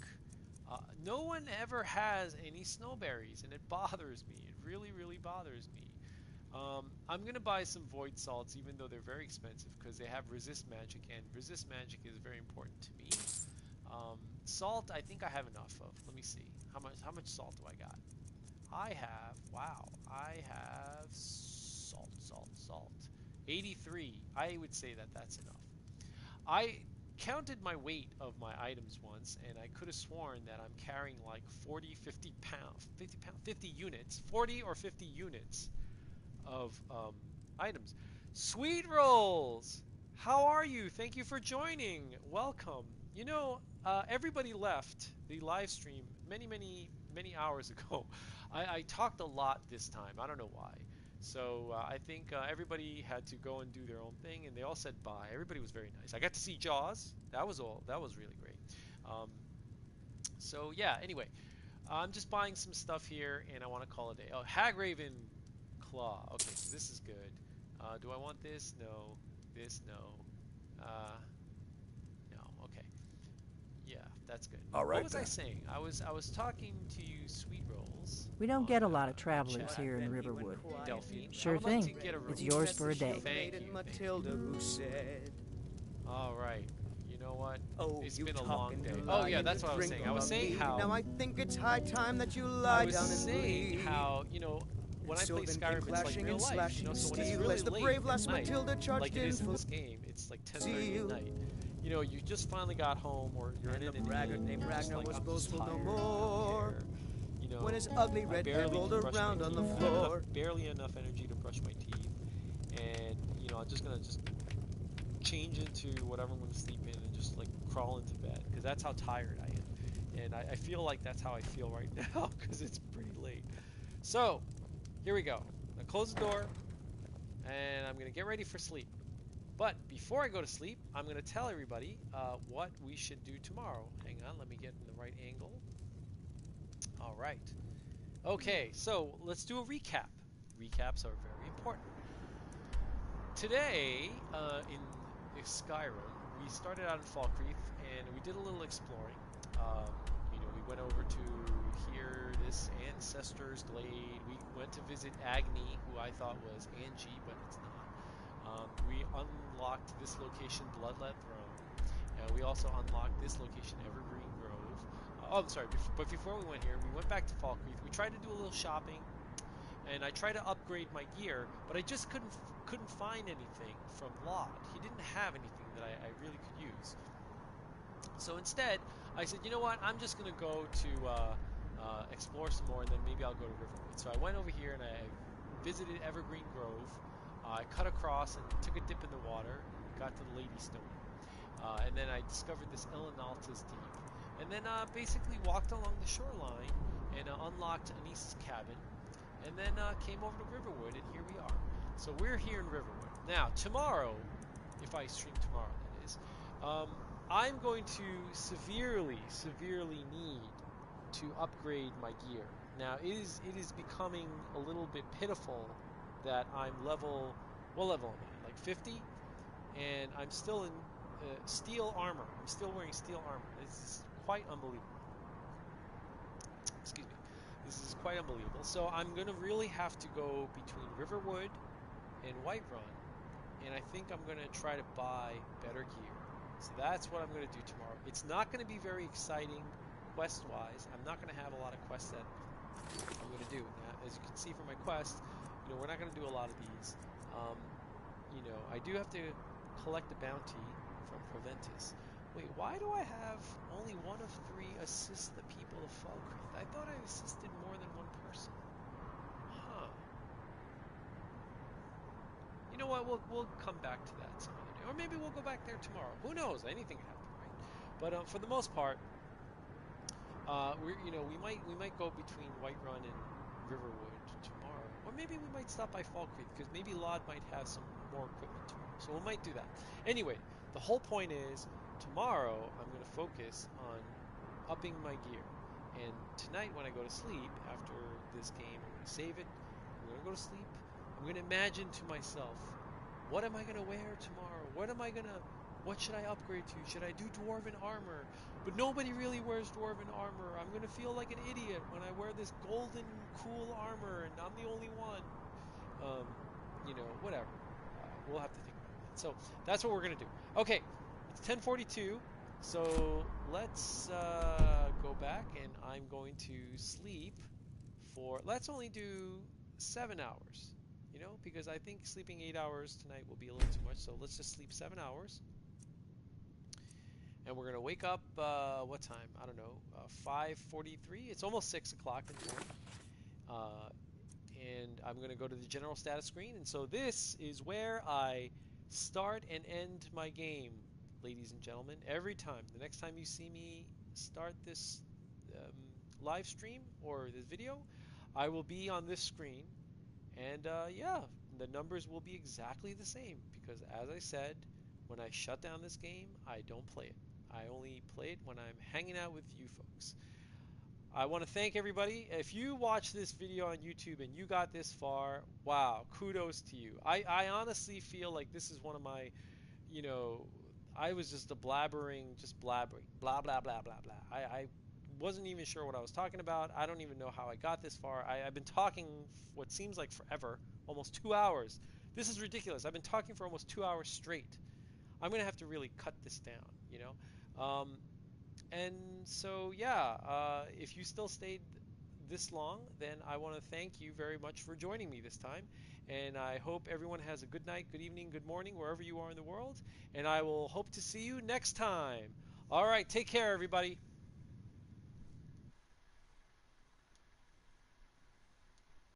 Speaker 1: No one ever has any snowberries, and it bothers me. It really, really bothers me. I'm gonna buy some void salts, even though they're very expensive, because they have resist magic, and resist magic is very important to me. Salt, I think I have enough of. Let me see. How much salt do I got? Wow, I have salt. 83. I would say that that's enough. I counted my weight of my items once, and I could have sworn that I'm carrying like 40, 50 pounds, 50 units, 40 or 50 units of items. Sweet Rolls! How are you? Thank you for joining. Welcome. Everybody left the live stream many hours ago. I talked a lot this time. I don't know why. So I think everybody had to go and do their own thing, and they all said bye. Everybody was very nice. I got to see Jaws. That was all. That was really great. Um, so yeah. Anyway, I'm just buying some stuff here, and I want to call it a day. Oh, Hagraven Claw. Okay, so this is good. Do I want this? No. This? No. Uh, no. Okay. Yeah, that's good.
Speaker 5: All
Speaker 1: What
Speaker 5: right
Speaker 1: was I
Speaker 5: then.
Speaker 1: saying? I was talking to you, Sweet Rolls.
Speaker 2: We don't
Speaker 1: on,
Speaker 2: get a lot of travelers
Speaker 1: chat.
Speaker 2: here in Riverwood.
Speaker 1: Delphine. I
Speaker 2: Sure
Speaker 1: would like to
Speaker 2: thing.
Speaker 1: get a
Speaker 2: It's
Speaker 1: review.
Speaker 2: yours for a day.
Speaker 1: Thank you.
Speaker 8: Matilda who said,
Speaker 1: All right. You know what?
Speaker 8: "Oh,
Speaker 1: It's
Speaker 8: you
Speaker 1: been a long
Speaker 8: talking
Speaker 1: day.
Speaker 8: to
Speaker 1: Oh yeah,
Speaker 8: lying
Speaker 1: that's
Speaker 8: to
Speaker 1: what I was
Speaker 8: drink
Speaker 1: saying. I was
Speaker 8: on
Speaker 1: saying
Speaker 8: me.
Speaker 1: how
Speaker 8: Now I think it's high time that you
Speaker 1: I
Speaker 8: lie
Speaker 1: was
Speaker 8: down and
Speaker 1: saying
Speaker 8: breathe."
Speaker 1: how when I play
Speaker 8: Sylvan came
Speaker 1: Skyrim, it's like
Speaker 8: clashing
Speaker 1: real
Speaker 8: and
Speaker 1: life.
Speaker 8: slashing
Speaker 1: So when it's
Speaker 8: steel
Speaker 1: really
Speaker 8: as the
Speaker 1: late
Speaker 8: brave
Speaker 1: at
Speaker 8: lass
Speaker 1: night,
Speaker 8: Matilda charged
Speaker 1: like it
Speaker 8: in
Speaker 1: is in
Speaker 8: full
Speaker 1: this game, it's like 10:30
Speaker 8: zeal.
Speaker 1: at night. You just finally got home, or you're in
Speaker 8: And
Speaker 1: an
Speaker 8: the braggart
Speaker 1: inn,
Speaker 8: named
Speaker 1: you're just
Speaker 8: Ragnar
Speaker 1: like,
Speaker 8: was
Speaker 1: I'm just
Speaker 8: boastful no
Speaker 1: tired, I don't
Speaker 8: more.
Speaker 1: care.
Speaker 8: When his ugly
Speaker 1: I
Speaker 8: red head
Speaker 1: barely
Speaker 8: rolled
Speaker 1: can brush my
Speaker 8: around on the
Speaker 1: teeth. I have
Speaker 8: floor.
Speaker 1: barely enough energy to brush my teeth, and I'm just gonna change into whatever I'm gonna sleep in and just like crawl into bed, because that's how tired I am, and I feel like that's how I feel right now because it's pretty late. So here we go. I'm gonna close the door, and I'm gonna get ready for sleep. But before I go to sleep, I'm gonna tell everybody what we should do tomorrow. Hang on, let me get in the right angle. All right. Okay, so let's do a recap. Recaps are very important. Today, in Skyrim, we started out in Falkreath, and we did a little exploring. We went over to this Ancestor's Glade. We went to visit Agni, who I thought was Angie, but it's not. We unlocked this location, Bloodlet Throne, and we also unlocked this location, Evergreen Grove. I'm sorry, but before we went here, we went back to Falkreath. We tried to do a little shopping, and I tried to upgrade my gear, but I just couldn't find anything from Laud. He didn't have anything that I really could use. So instead, I said, you know what? I'm just gonna go to explore some more, and then maybe I'll go to Riverwood. So I went over here and I visited Evergreen Grove. I cut across and took a dip in the water, got to the Lady Stone, and then I discovered this Elenalta's Deep, and then basically walked along the shoreline and unlocked Anis's cabin, and then came over to Riverwood, and here we are. So we're here in Riverwood. Now, tomorrow, if I stream tomorrow, that is, I'm going to severely need to upgrade my gear. Now, it is becoming a little bit pitiful that I'm level am I? Like 50, and I'm still in steel armor. I'm still wearing steel armor. This is quite unbelievable. Excuse me. This is quite unbelievable. So I'm going to really have to go between Riverwood and Whiterun, and I think I'm going to try to buy better gear. So that's what I'm going to do tomorrow. It's not going to be very exciting quest-wise. I'm not going to have a lot of quests that I'm going to do. Now, as you can see from my quest, we're not going to do a lot of these. I do have to collect a bounty from Proventus. Wait, why do I have only 1 of 3 assist the people of Falkreath? I thought I assisted more than 1 person. Huh. You know what? We'll come back to that some other day, or maybe we'll go back there tomorrow. Who knows? Anything can happen, right? But for the most part, we might go between Whiterun and Riverwood tomorrow, or maybe we might stop by Falkreath, because maybe Laud might have some more equipment tomorrow. So we might do that. Anyway, the whole point is tomorrow I'm going to focus on upping my gear, and tonight when I go to sleep after this game, I'm going to save it. I'm going to go to sleep. I'm going to imagine to myself, what am I going to wear tomorrow? What should I upgrade to? Should I do Dwarven armor? But nobody really wears Dwarven armor. I'm going to feel like an idiot when I wear this golden, cool armor, and I'm the only one. whatever. We'll have to think about that. So that's what we're gonna do. Okay, it's 10:42. So let's go back, and I'm going to sleep for. Let's only do 7 hours. Because I think sleeping 8 hours tonight will be a little too much. So let's just sleep 7 hours. And we're going to wake up, what time? I don't know, 5:43? It's almost 6 o'clock in the morning. And I'm going to go to the general status screen. And so this is where I start and end my game, ladies and gentlemen. Every time. The next time you see me start this live stream or this video, I will be on this screen. And yeah, the numbers will be exactly the same. Because as I said, when I shut down this game, I don't play it. I only play it when I'm hanging out with you folks. I want to thank everybody. If you watch this video on YouTube and you got this far, wow, kudos to you. I honestly feel like this is one of my, I was just blabbering, blah, blah, blah, blah, blah. I wasn't even sure what I was talking about. I don't even know how I got this far. I've been talking what seems like forever, almost 2 hours. This is ridiculous. I've been talking for almost 2 hours straight. I'm going to have to really cut this down, And so, yeah, if you still stayed this long, then I want to thank you very much for joining me this time. And I hope everyone has a good night, good evening, good morning, wherever you are in the world. And I will hope to see you next time. All right, take care, everybody.